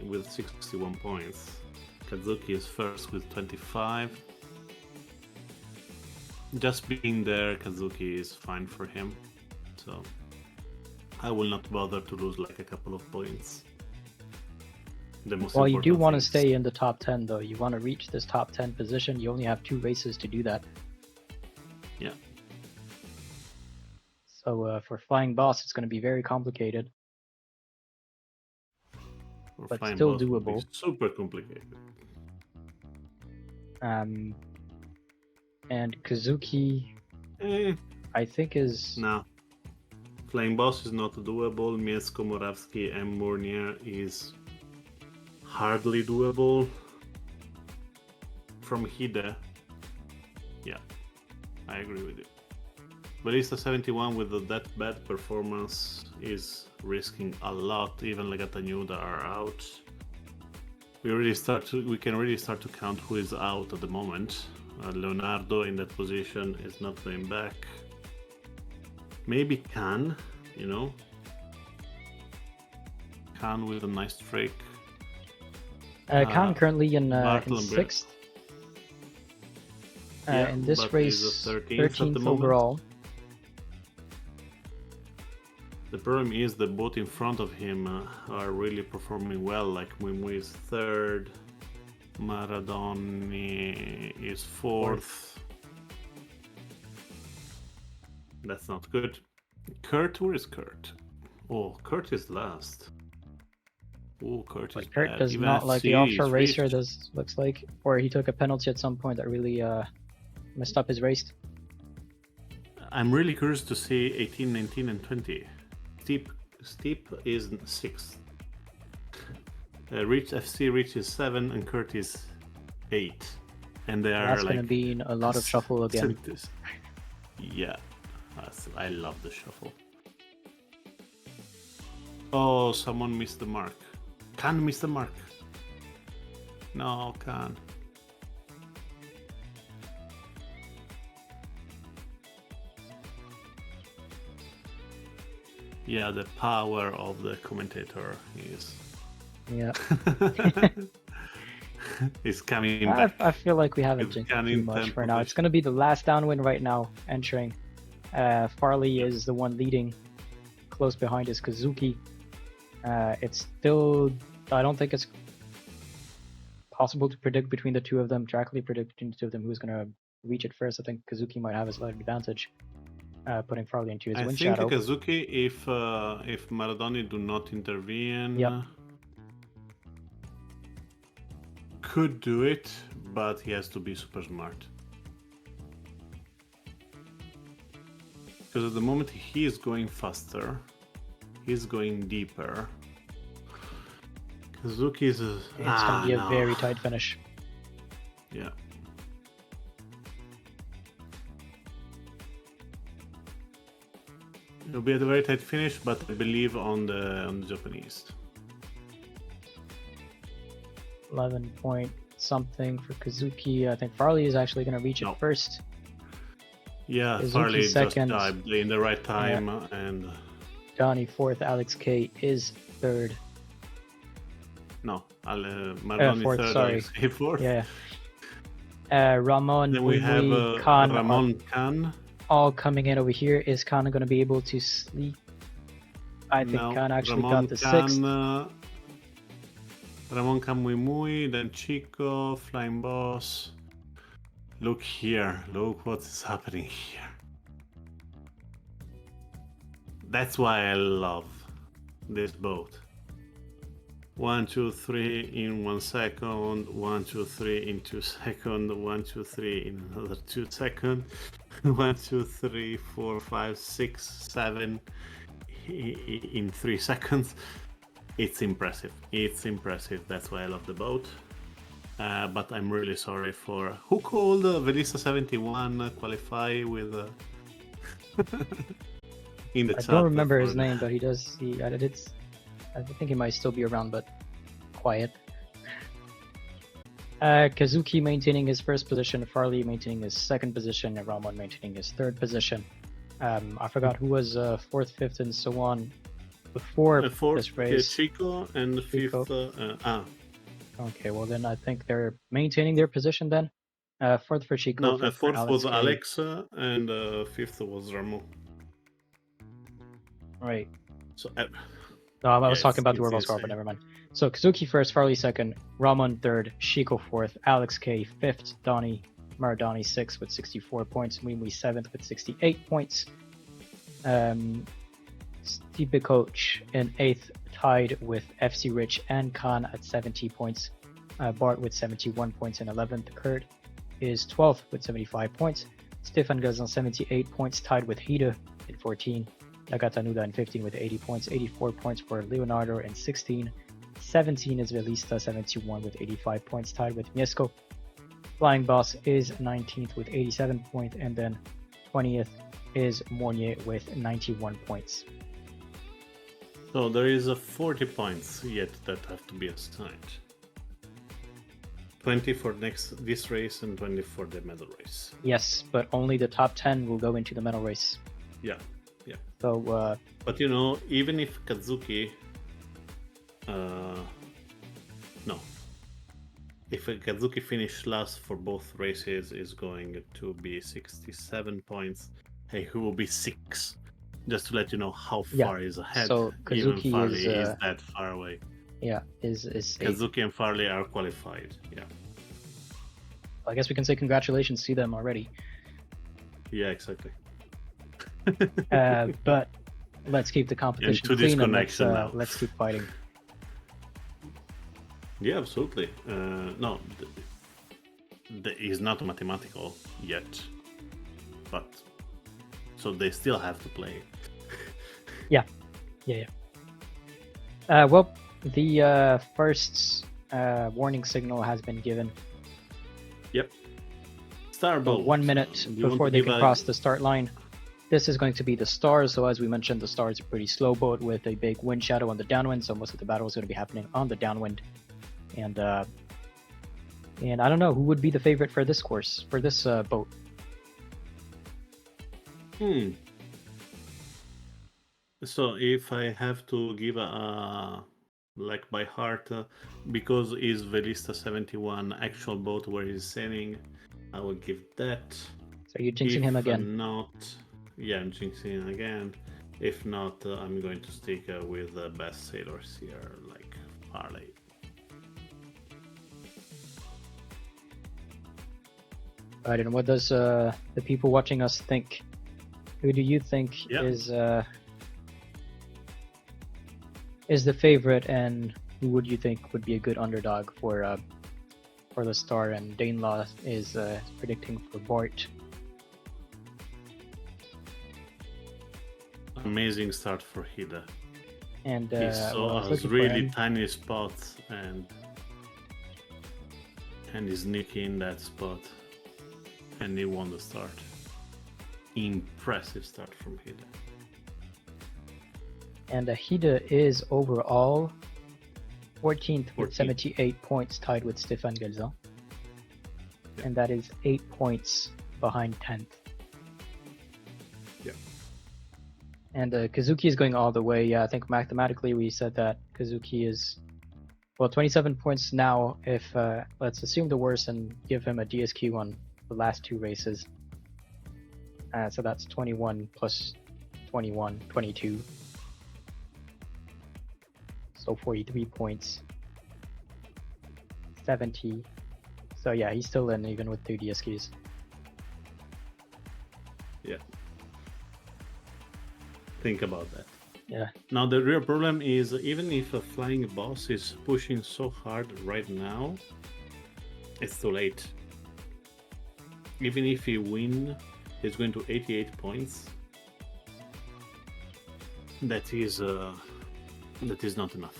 with 61 points. Kazuki is first with 25. Just being there, Kazuki is fine for him. So I will not bother to lose like a couple of points. Well, you do want to stay in the top 10 though. You want to reach this top 10 position. You only have 2 races to do that. Yeah. So for Flying Boss, it's going to be very complicated. But still doable. Super complicated. And Kazuki, I think is... No. Flying Boss is not doable. Miesko, Moravsky, and Mournier is hardly doable. From Hide, yeah, I agree with you. Ballista 71 with that bad performance is risking a lot. Even Regatta and Yuda are out. We can really start to count who is out at the moment. Leonardo in that position is not going back. Maybe Khan, Khan with a nice trick. Khan currently in 6th. In this race, 13th overall. The problem is the boat in front of him are really performing well, like Mui is 3rd, Maradoni is 4th. That's not good. Kurt, where is Kurt? Oh, Kurt is last. Oh, Kurt is Kurt bad. does Even not like the Offshore Racer, reached. looks like. Or he took a penalty at some point that really messed up his race. I'm really curious to see 18, 19, and 20. Steep is 6th. Reach FC reaches 7 and Kurt is 8. And they are That's going to be a lot of shuffle again. Yeah, I love the shuffle. Oh, someone missed the mark. Khan missed the mark. No, Khan. Yeah, the power of the commentator is... Yeah. is coming back. I feel like we haven't jinxed too much for now. It's going to be the last downwind right now, entering. Farley is the one leading. Close behind is Kazuki. It's still... I don't think it's possible to predict between the two of them, directly predict between the two of them who's going to reach it first. I think Kazuki might have a slight advantage. Putting Farley into his wind shadow. I think Kazuki, if Maradoni do not intervene, could do it, but he has to be super smart. Because at the moment he is going faster, he's going deeper. Kazuki is it's going to be a very tight finish. Yeah. It'll be a very tight finish, but I believe on the Japanese. 11 point something for Kazuki. I think Farley is actually going to reach No. it first. Yeah, Kazuki Farley just second. dived in the right time, and Donnie fourth. Alex K is third. no, Mardoni Fourth, third, sorry. Alex K fourth. Yeah. Ramon, Then we have Umui, Khan, Ramon Khan. all coming in over here. Is Khan going to be able to sleep? I think No, Khan actually Ramon got the Khan, sixth. Ramon Khan Mui, then Chico, Flying Boss. Look here, look what is happening here. That's why I love this boat. 1, 2, 3 in 1 second, 1, 2, 3 in 2 seconds, 1, 2, 3 in another 2 seconds, 1, 2, 3, 4, 5, 6, 7 in 3 seconds. It's impressive. It's impressive. That's why I love the boat. But I'm really sorry for who called Velista 71 qualify with in the I chat. don't remember his name, but he does. I think he might still be around, but quiet. Kazuki maintaining his first position, Farley maintaining his second position, and Ramon maintaining his third position. I forgot who was fourth, fifth, and so on before fourth, this race. Chico, and Chico. fifth. Okay, well then I think they're maintaining their position then. Fourth for Chico, No, fifth for fourth Alex was K. Alex, and fifth was Ramon. Right. So No, I was talking about the it's overall score, but insane. never mind. So Kazuki first, Farley second, Ramon third, Chico fourth, Alex K fifth, Maradoni sixth with 64 points, Mimi seventh with 68 points. Stipe Coach in eighth, tied with FC Rich and Khan at 70 points. Bart with 71 points in 11th. Kurt is 12th with 75 points. Stefan Gazan 78 points, tied with Hida in 14. Nagata Nuda in 15 with 80 points. 84 points for Leonardo in 16. 17 is Velista 71 with 85 points, tied with Miesco. Flying Boss is 19th with 87 points, and then 20th is Mornier with 91 points. So there is a 40 points yet that have to be assigned. 20 for this race and 20 for the medal race. Yes, but only the top 10 will go into the medal race. Yeah. So, but even if Kazuki, if Kazuki finish last for both races, is going to be 67 points. Hey, he will be 6. Just to let you know how far he's ahead. So Kazuki even Farley is that far away. Yeah, is Kazuki and Farley are qualified. Yeah. I guess we can say congratulations to them already. Yeah, exactly. But let's keep the competition to clean and disconnection now. let's keep fighting. Yeah, absolutely. No, is not mathematical yet, but so they still have to play. Yeah. Well, the first warning signal has been given. Yep. Starboat. 1 minute before they can cross the start line. This is going to be the Stars. So as we mentioned, the Stars are a pretty slow boat with a big wind shadow on the downwind. So most of the battle is going to be happening on the downwind. And I don't know who would be the favorite for this course, for this boat. So if I have to give a like by heart, because is Velista 71 actual boat where he's sailing, I will give that. So you're jinxing him again. Not, yeah, I'm jinxing him again. If not, I'm going to stick with the best sailors here, like Farley. Right, and what does the people watching us think? Who do you think is the favorite, and who would you think would be a good underdog for the Star? And Danelaw is predicting for Bart. Amazing start for Hida. And he saw a really tiny spot and he's nicking that spot, and he won the start. Impressive start from Hida. And Hida is overall 14th with 14th. 78 points, tied with Stefan Gelzan. Yeah. And that is 8 points behind 10th. Yeah. And Kazuki is going all the way. Yeah, I think mathematically we said that Kazuki is, well, 27 points now if, let's assume the worst and give him a DSQ on the last 2 races. So that's 21 plus 21, 22. So 43 points. 70. So yeah, he's still in even with 2 DSQs. Yeah. Think about that. Yeah. Now the real problem is, even if a flying boss is pushing so hard right now, it's too late. Even if he win, he's going to 88 points. That is not enough,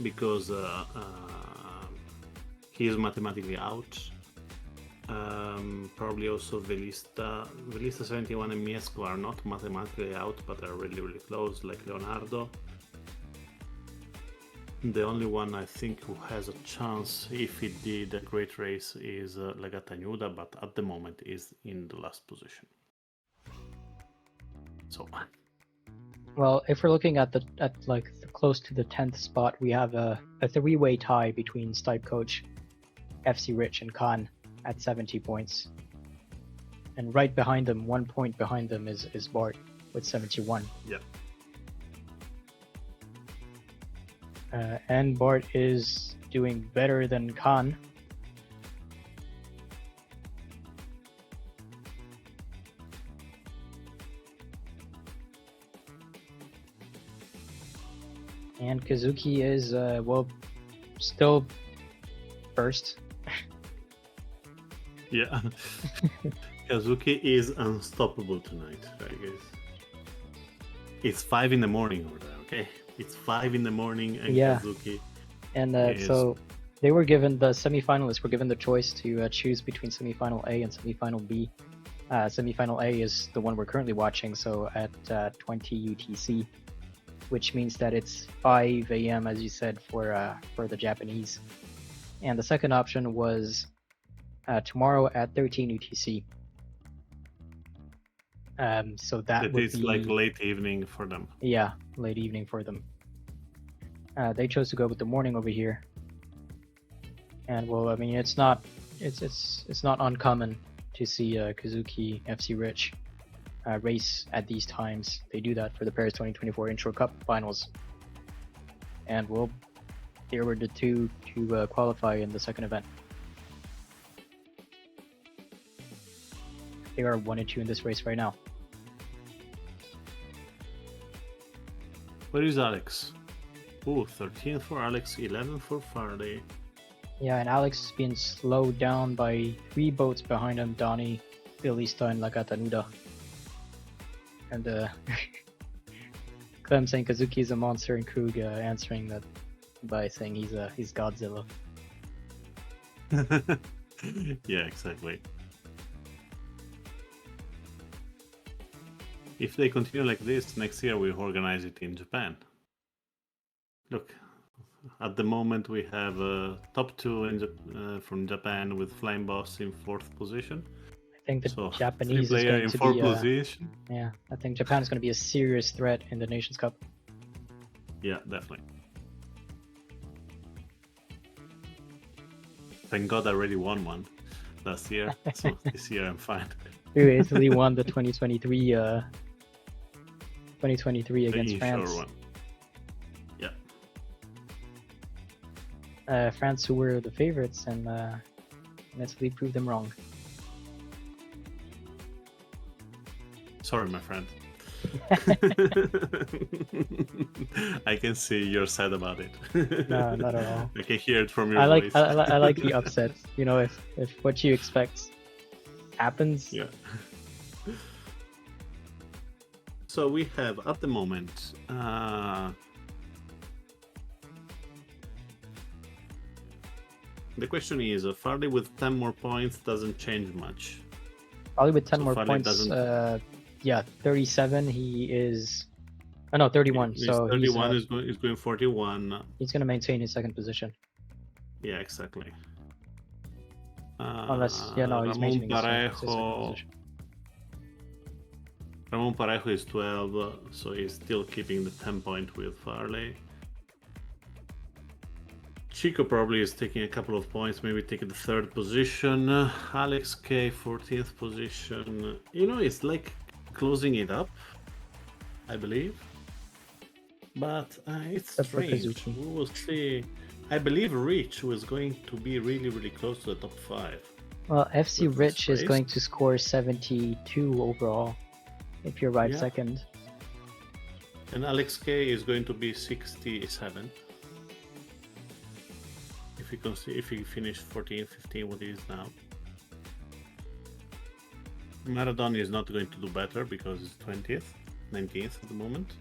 because he is mathematically out. Probably also Velista 71 and Miesco are not mathematically out, but are really, really close, like Leonardo. The only one I think who has a chance, if he did a great race, is Regatta, but at the moment is in the last position. So, well, if we're looking at close to the 10th spot, we have a 3-way tie between Stipe Coach, FC Rich, and Khan at 70 points. And right behind them, 1 point behind them, is Bart with 71. Yeah. And Bart is doing better than Khan. And Kazuki is, still first. Yeah. Kazuki is unstoppable tonight, I guess. It's 5 in the morning over there, okay? It's 5 in the morning, and Yeah. Kazuki. And so they were given, the semifinalists were given the choice to choose between semifinal A and semifinal B. Semifinal A is the one we're currently watching, so at 20 UTC, which means that it's 5 a.m. as you said for the Japanese. And the second option was tomorrow at 13 UTC. So that would is be like late evening for them. Yeah, late evening for them. They chose to go with the morning over here. And well, I mean, it's not uncommon to see Kazuki, FC Rich race at these times. They do that for the Paris 2024 Inshore Cup finals. And well, they were the two to qualify in the second event. They are 1 and 2 in this race right now. Where is Alex? Oh, 13 for Alex, 11 for Faraday. Yeah, and Alex is being slowed down by 3 boats behind him, Donnie, Bilista, and Regatta. And Clem saying Kazuki is a monster, and Krug answering that by saying he's Godzilla. Yeah, exactly. If they continue like this, next year we'll organize it in Japan. Look, at the moment we have top 2 from Japan with Flying Boss in 4th position. I think the So, Japanese 3 is player going in to 4th be position. Yeah, I think Japan is going to be a serious threat in the Nations Cup. Yeah, definitely. Thank God I already won one last year, so this year I'm fine. Italy won the 2023 against The France. Inshore one. France, who were the favorites, and Italy proved them wrong. Sorry, my friend. I can see you're sad about it. No, not at all. I can hear it from your I voice. like the upset. You know, if what you expect happens. Yeah. So we have at the moment the question is, Farley with 10 more points doesn't change much. Probably with 10 So more Farley points, 37, he is Oh no, 31. He's So 31 is going 41. he's going to maintain his second position. Yeah, exactly. Unless, yeah, no, he's Ramon maintaining his second Parejo. position. Ramon Parejo is 12, so he's still keeping the 10 point with Farley. Chico probably is taking a couple of points, maybe taking the third position. Alex K, 14th position. You know, it's like closing it up, I believe. But it's Except for strange. Kazuki. We will see. I believe Rich was going to be really, really close to the top 5. Well, FC with this Rich is race. going to score 72 overall if you arrive Yeah. second. And Alex K is going to be 67. If he finished 14, 15, what he is now. Maradon is not going to do better because it's 20th, 19th at the moment.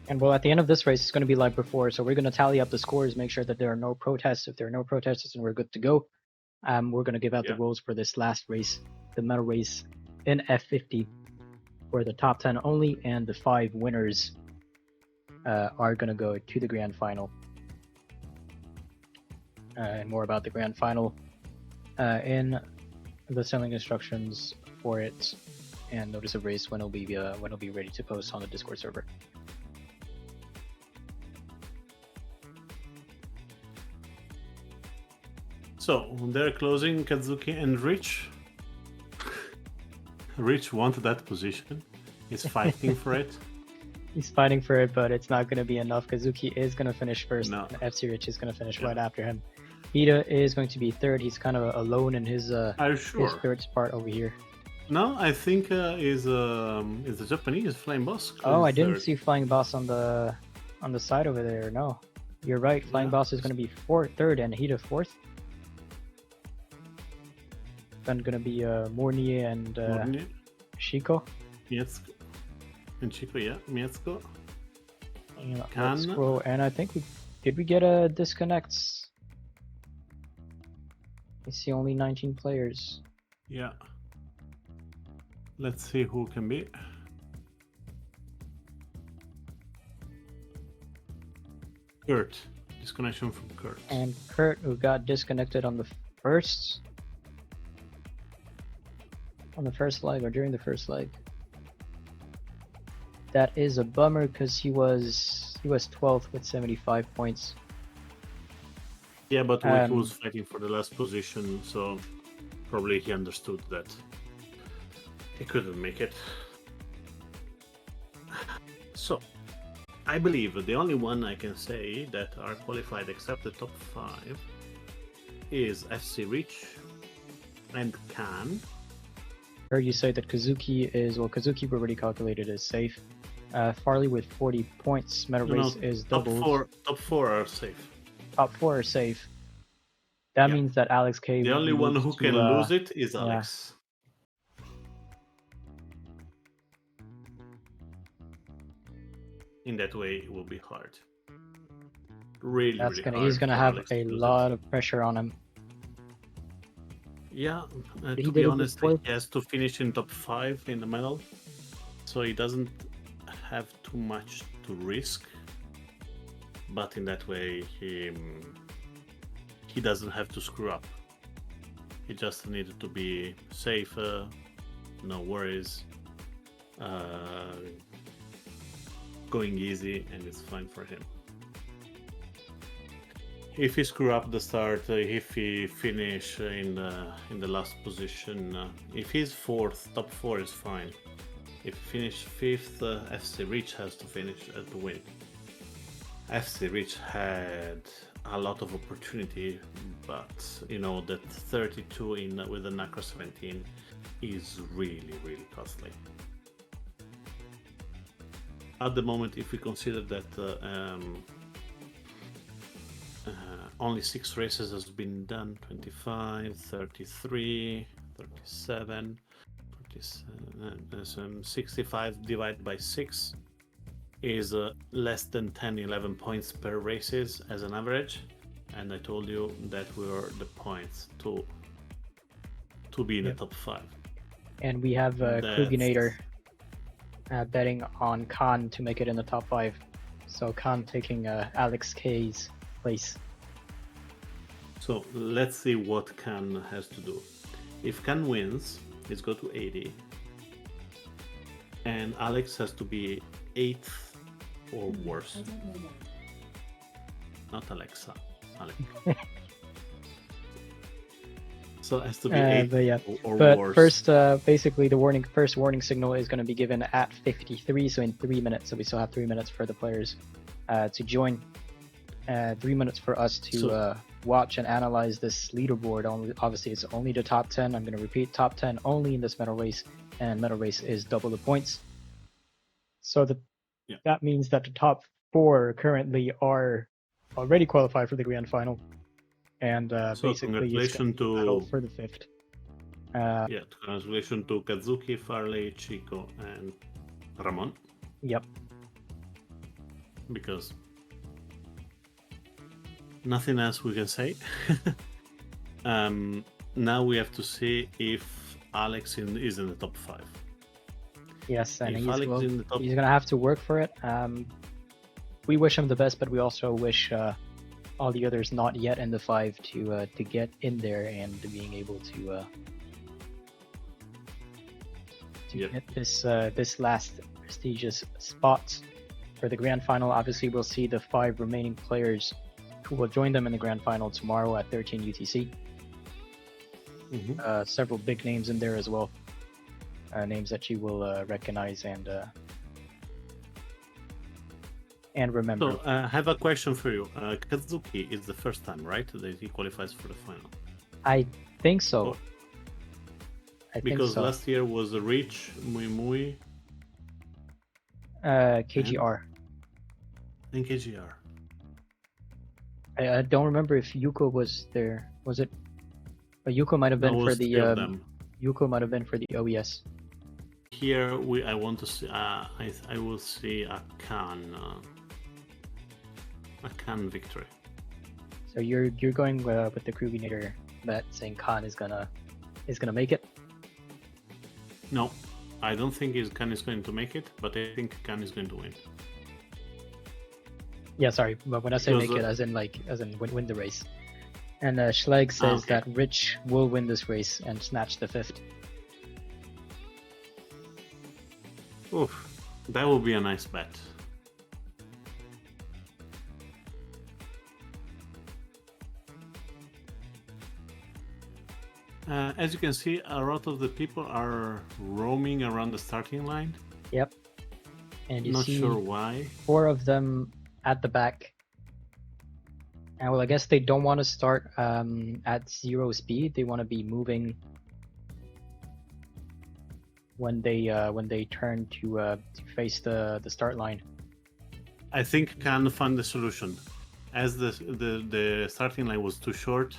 And well, at the end of this race, it's going to be like before. So we're going to tally up the scores, make sure that there are no protests. If there are no protests, then we're good to go. We're going to give out the rules for this last race, the medal race in F50 for the top 10 only, and the 5 winners are going to go to the grand final. And more about the grand final in the selling instructions for it and notice of race when it'll be ready to post on the Discord server. So they're closing Kazuki and Rich. Rich wanted that position. He's fighting for it. He's fighting for it, but it's not going to be enough. Kazuki is going to finish first, No. and FC Rich is going to finish right after him. Hida is going to be third. He's kind of alone in his Are you sure? his third spot over here. No, I think is the Japanese Flying Boss. Oh, I didn't third. see Flying Boss on the side over there. No, you're right. Flying Boss is going to be third, and Hida fourth. Then going to be Mornier and Shiko. Mietsuko. And Chico, yeah, Mietsuko. Let's scroll, and I think did we get a disconnects? I see only 19 players. Yeah. Let's see who can be. Kurt. Disconnection from Kurt. And Kurt, who got disconnected on the first leg or during the first leg. That is a bummer because he was 12th with 75 points. Yeah, but he was fighting for the last position, so probably he understood that he couldn't make it. So, I believe the only one I can say that are qualified except the top 5 is FC Rich and Khan. Heard you say that Kazuki Kazuki we already calculated is safe. Farley with 40 points. Meta race is doubled. Top four are safe. Top 4 are safe. That means that Alex K. The only one who can lose it is Alex. In that way, it will be hard. Really, he's gonna have a lot of pressure on him. Yeah, to be honest, he has to finish in top 5 in the medal, so he doesn't have too much to risk. But in that way, he doesn't have to screw up. He just needed to be safer, no worries, going easy, and it's fine for him. If he screw up the start, if he finish in the last position, if he's 4th, top 4 is fine. If he finish 5th, FC Rich has to finish to win. FC Rich had a lot of opportunity, but you know that 32 with the Nacro 17 is really, really costly. At the moment, if we consider that only 6 races has been done, 25, 33, 37, 65 divided by 6 is less than 10-11 points per races as an average, and I told you that were the points to be in the top 5. And we have That's- Kruginator betting on Khan to make it in the top 5. So Khan taking Alex K's place. So let's see what Khan has to do. If Khan wins, he's go to 80. And Alex has to be 8th or worse. Not Alexa. Alex. So it has to be 8th But yeah, or but worse. first, basically the first warning signal is going to be given at 53, so in 3 minutes. So we still have 3 minutes for the players to join. 3 minutes for us to watch and analyze this leaderboard. Obviously, it's only the top 10. I'm going to repeat, top 10 only in this medal race, and medal race is double the points. So that means that the top 4 currently are already qualified for the grand final, and So basically it's going to be battle for the 5th. Congratulations to Kazuki, Farley, Chico, and Ramon. Yep. Because nothing else we can say. Now we have to see if Alex is in the top 5. Yes, and If he's Alex going in the top, to have to work for it. We wish him the best, but we also wish all the others not yet in the 5 to get in there and being able to get this last prestigious spot for the grand final. Obviously, we'll see the 5 remaining players who will join them in the grand final tomorrow at 13 UTC. Several big names in there as well. Names that you will recognize and remember. So I have a question for you. Kazuki is the first time, right, that he qualifies for the final? I think so. Oh. Because last year was Rich, Mui, KGR. and KGR. I don't remember if Yuko was there. Was it? Yuko might have been for the Yuko might have been for the OES. Here I want to see. I will see a Khan victory. So you're going with the Kruginator bet, saying Khan is gonna make it. No, I don't think Khan is going to make it, but I think Khan is going to win. Yeah, sorry, but when I say make it, as in win the race. And Schleg says that Rich will win this race and snatch the 5th. Oof, that would be a nice bet. As you can see, a lot of the people are roaming around the starting line. Yep. And you Not see sure why. 4 of them at the back. And well, I guess they don't want to start at 0 speed. They want to be moving when they turn to face the start line. I think Khan found the solution. As the starting line was too short,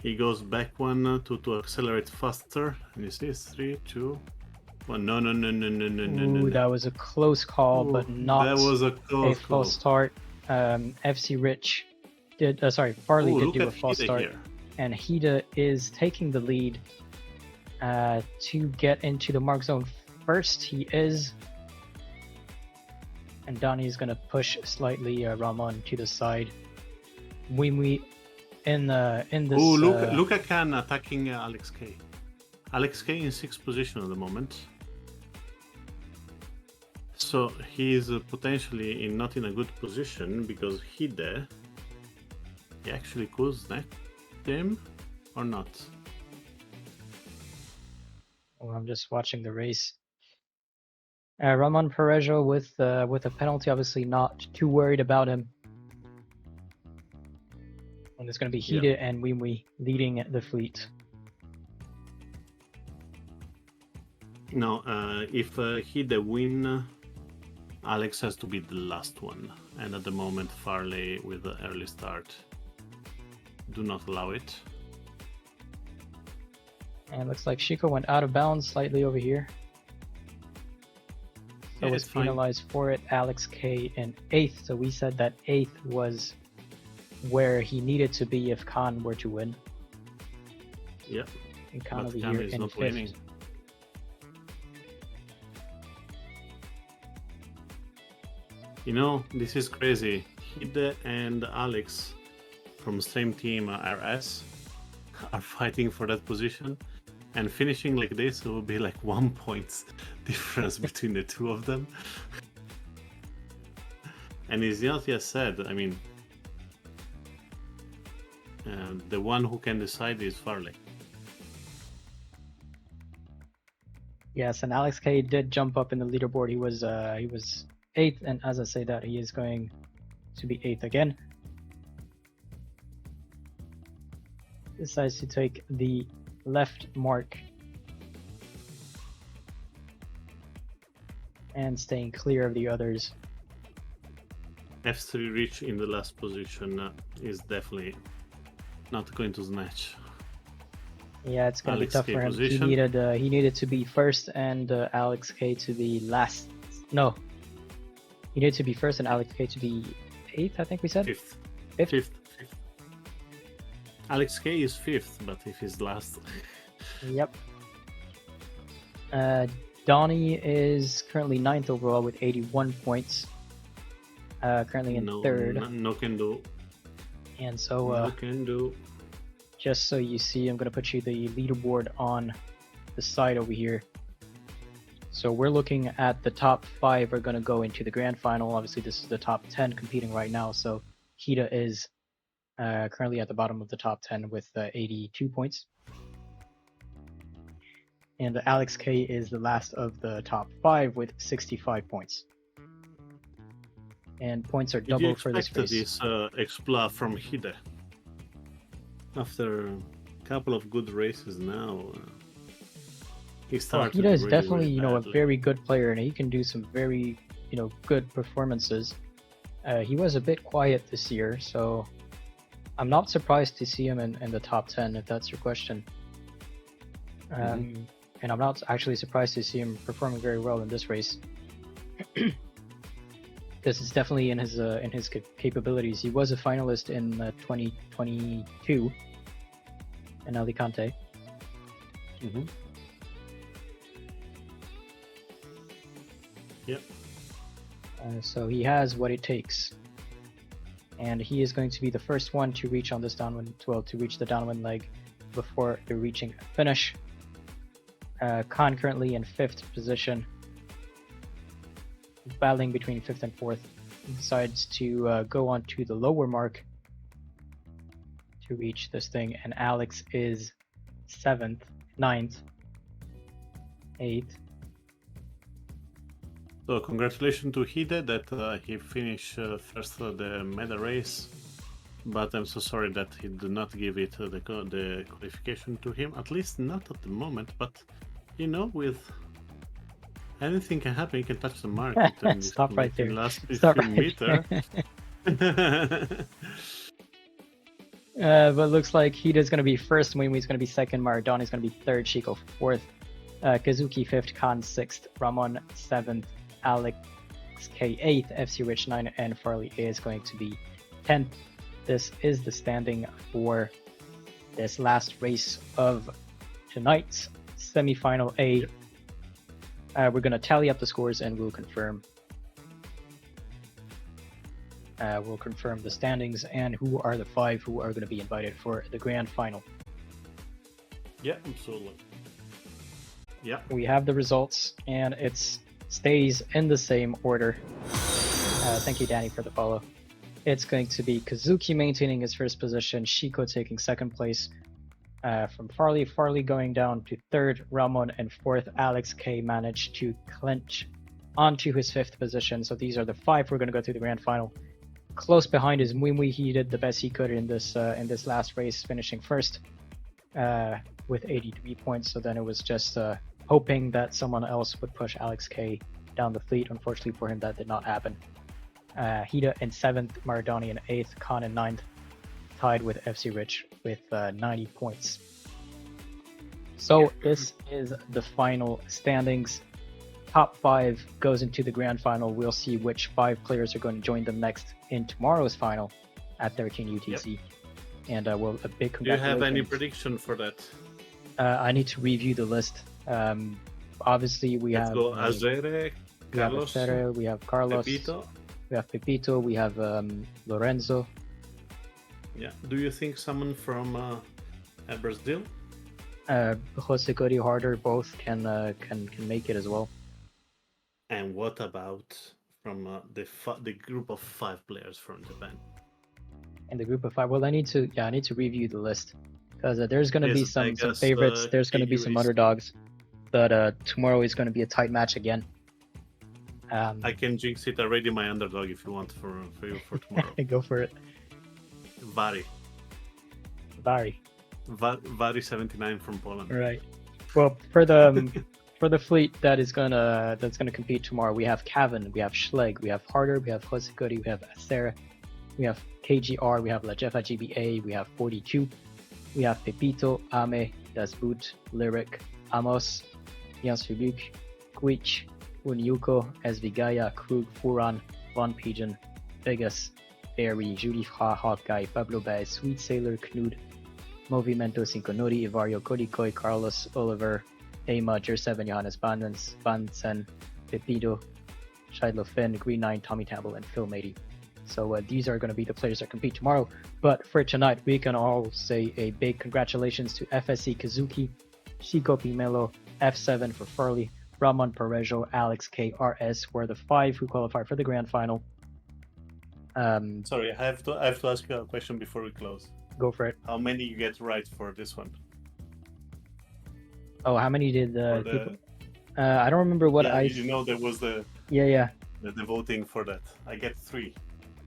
he goes back one to accelerate faster. And you see, 3, 2, 1. No. That was a close call, but not that was a close false start. FC Rich did. Farley did do a false start, here. And Hida is taking the lead to get into the mark zone first. He is, and Donnie is going to push slightly Ramon to the side. We in this. Oh, look at Khan attacking Alex K. Alex K in 6th position at the moment. So he is potentially not in a good position because he actually could snatch him or not. Well, I'm just watching the race. Ramon Perejo with a penalty, obviously not too worried about him. And it's going to be Hida and Wimwe leading the fleet. No, if Hida win, Alex has to be the last one. And at the moment, Farley with the early start do not allow it. And it looks like Chico went out of bounds slightly over here. So was penalized for it. Alex K in 8th. So we said that 8th was where he needed to be if Khan were to win. Yeah. And Khan over Khan here is in not 5th. winning. You know, this is crazy. Hide and Alex from same team RS are fighting for that position, and finishing like this will be like 1 point difference between the two of them. And it's not yet said. I mean, the one who can decide is Farley. Yes, and Alex K did jump up in the leaderboard. He was 8th, and as I say that, he is going to be 8th again. Decides to take the left mark and staying clear of the others. F3 reach in the last position is definitely not going to snatch. Yeah, it's going to be Alex tough K for him. position. He needed to be first, and Alex K to be last. No, he needed to be first, and Alex K to be 8th. I think we said Fifth. Fifth? Fifth. Alex K is 5th, but if he's last. Yep. Donnie is currently 9th overall with 81 points. Currently in 3rd. No can do. And so, no can do. Just so you see, I'm going to put you the leaderboard on the side over here. So we're looking at the top 5 are going to go into the grand final. Obviously, this is the top 10 competing right now. So Hida is currently at the bottom of the top 10 with 82 points. And Alex K is the last of the top 5 with 65 points. And points are double for this race. Did you expect this exploit from Hide? After a couple of good races now, he started. Hida is really, definitely, really a very good player, and he can do some very, good performances. He was a bit quiet this year, so I'm not surprised to see him in the top 10, if that's your question. And I'm not actually surprised to see him performing very well in this race. This is definitely in his capabilities. He was a finalist in 2022 in Alicante. Yep. So he has what it takes, and he is going to be the first one to reach on this downwind. To reach the downwind leg before the reaching finish. Khan currently in 5th position, battling between 5th and 4th. He decides to go on to the lower mark to reach this thing, and Alex is 7th, 9th, 8th. So congratulations to Hide that he finished first the medal race, but I'm so sorry that he did not give it the qualification to him, at least not at the moment, but with anything can happen. You can touch the mark. Stop right there. Last Stop right meter. But looks like Hida's going to be first, Muimui's going to be second, Maradoni's going to be third, Chico 4th, Kazuki 5th, Khan 6th, Ramon 7th, Alex K 8th, FC Rich 9th, and Farley is going to be 10th. This is the standing for this last race of tonight's semi-final A. We're going to tally up the scores and we'll confirm the standings and who are the 5 who are going to be invited for the grand final. Yeah, absolutely. Yeah. We have the results and it stays in the same order. Thank you, Danny, for the follow. It's going to be Kazuki maintaining his first position, Shiko taking second place from Farley. Farley going down to 3rd, Ramon and 4th. Alex K managed to clinch onto his 5th position. So these are the 5 who are going to go through the grand final. Close behind is Muimui. He did the best he could in this last race, finishing first with 83 points. So then it was just hoping that someone else would push Alex K down the fleet. Unfortunately for him, that did not happen. Hida in 7th, Maradoni in 8th, Khan in 9th, tied with FC Rich with 90 points. So this is the final standings. Top 5 goes into the grand final. We'll see which 5 players are going to join them next in tomorrow's final at 13 UTC. Yep. And a big congratulations. Do you have any prediction for that? I need to review the list. Obviously, we have Azere, Carlos, we have Carlos, Pepito. we have Pepito, we have Lorenzo. Yeah. Do you think someone from Brazil? Jose Cody Harder both can make it as well. And what about from the group of 5 players from Japan? In the group of 5, well, I need to review the list because there's going to be Yes, I some guess, favorites. There's going to be KU some is- underdogs, but tomorrow is going to be a tight match again. I can jinx it already. My underdog, if you want for you for tomorrow. Go for it, Vari Barry. 79 from Poland. Right. Well, for the fleet that's gonna compete tomorrow, we have Cavan, we have Schlegg, we have Harder, we have Jose Cody, we have Acera, we have KGR, we have La Jeffa GBA, we have 42, we have Pepito, Ame, Das Boot, Lyric, Amos, Jans Hubuk, Gwich, Unyuko, Esvigaya, Krug, Furan, Von Pigeon, Vegas, Barry, Judy Ha, Hawkeye, Pablo Baez, Sweet Sailor, Knud, Movimento Cinco Nori, Ivario, Kodikoi, Carlos, Oliver, Ema, Jer7, Johannes Bandens, Vansen, Pepito, Shidlo Finn, Green 9, Tommy Tamble, and Phil Mady. So these are going to be the players that compete tomorrow. But for tonight, we can all say a big congratulations to FSC Kazuki, Shiko Pimelo, F7 for Farley, Ramon Parejo, Alex K, RS were the 5 who qualified for the grand final. Sorry, I have to ask you a question before we close. Go for it. How many you get right for this one? Oh, how many did people? I don't remember what I. You know, there was the voting for that. I get 3.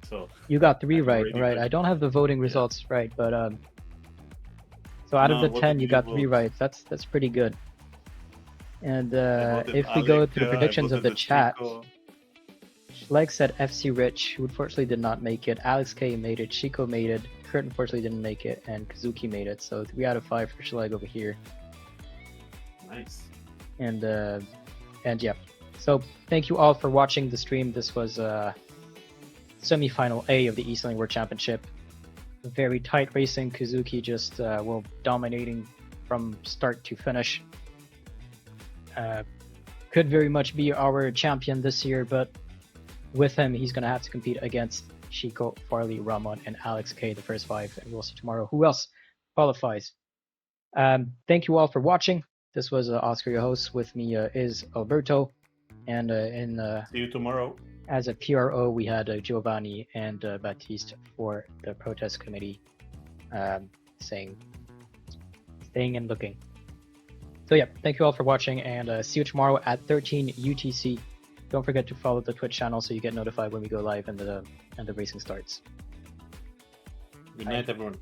So you got 3 right. Right. I don't have the voting results right, but so out of the 10, you got 3 right. That's pretty good. And if we go to the predictions of the chat, Schlegg said FC Rich, who unfortunately did not make it. Alex K made it. Chico made it. Kurt unfortunately didn't make it, and Kazuki made it. So 3 out of 5 for Schlegg over here. Nice. And yeah. So thank you all for watching the stream. This was semi-final A of the eSailing World Championship. Very tight racing. Kazuki just dominating from start to finish. Could very much be our champion this year, but with him, he's going to have to compete against Chico, Farley, Ramon, and Alex K, the first 5, and we'll see tomorrow who else qualifies. Thank you all for watching. This was Oscar, your host. With me is Alberto, and see you tomorrow. As a PRO, we had Giovanni and Baptiste for the protest committee, staying and looking. So yeah, thank you all for watching, and see you tomorrow at 13 UTC. Don't forget to follow the Twitch channel so you get notified when we go live and the racing starts. Good night, everyone.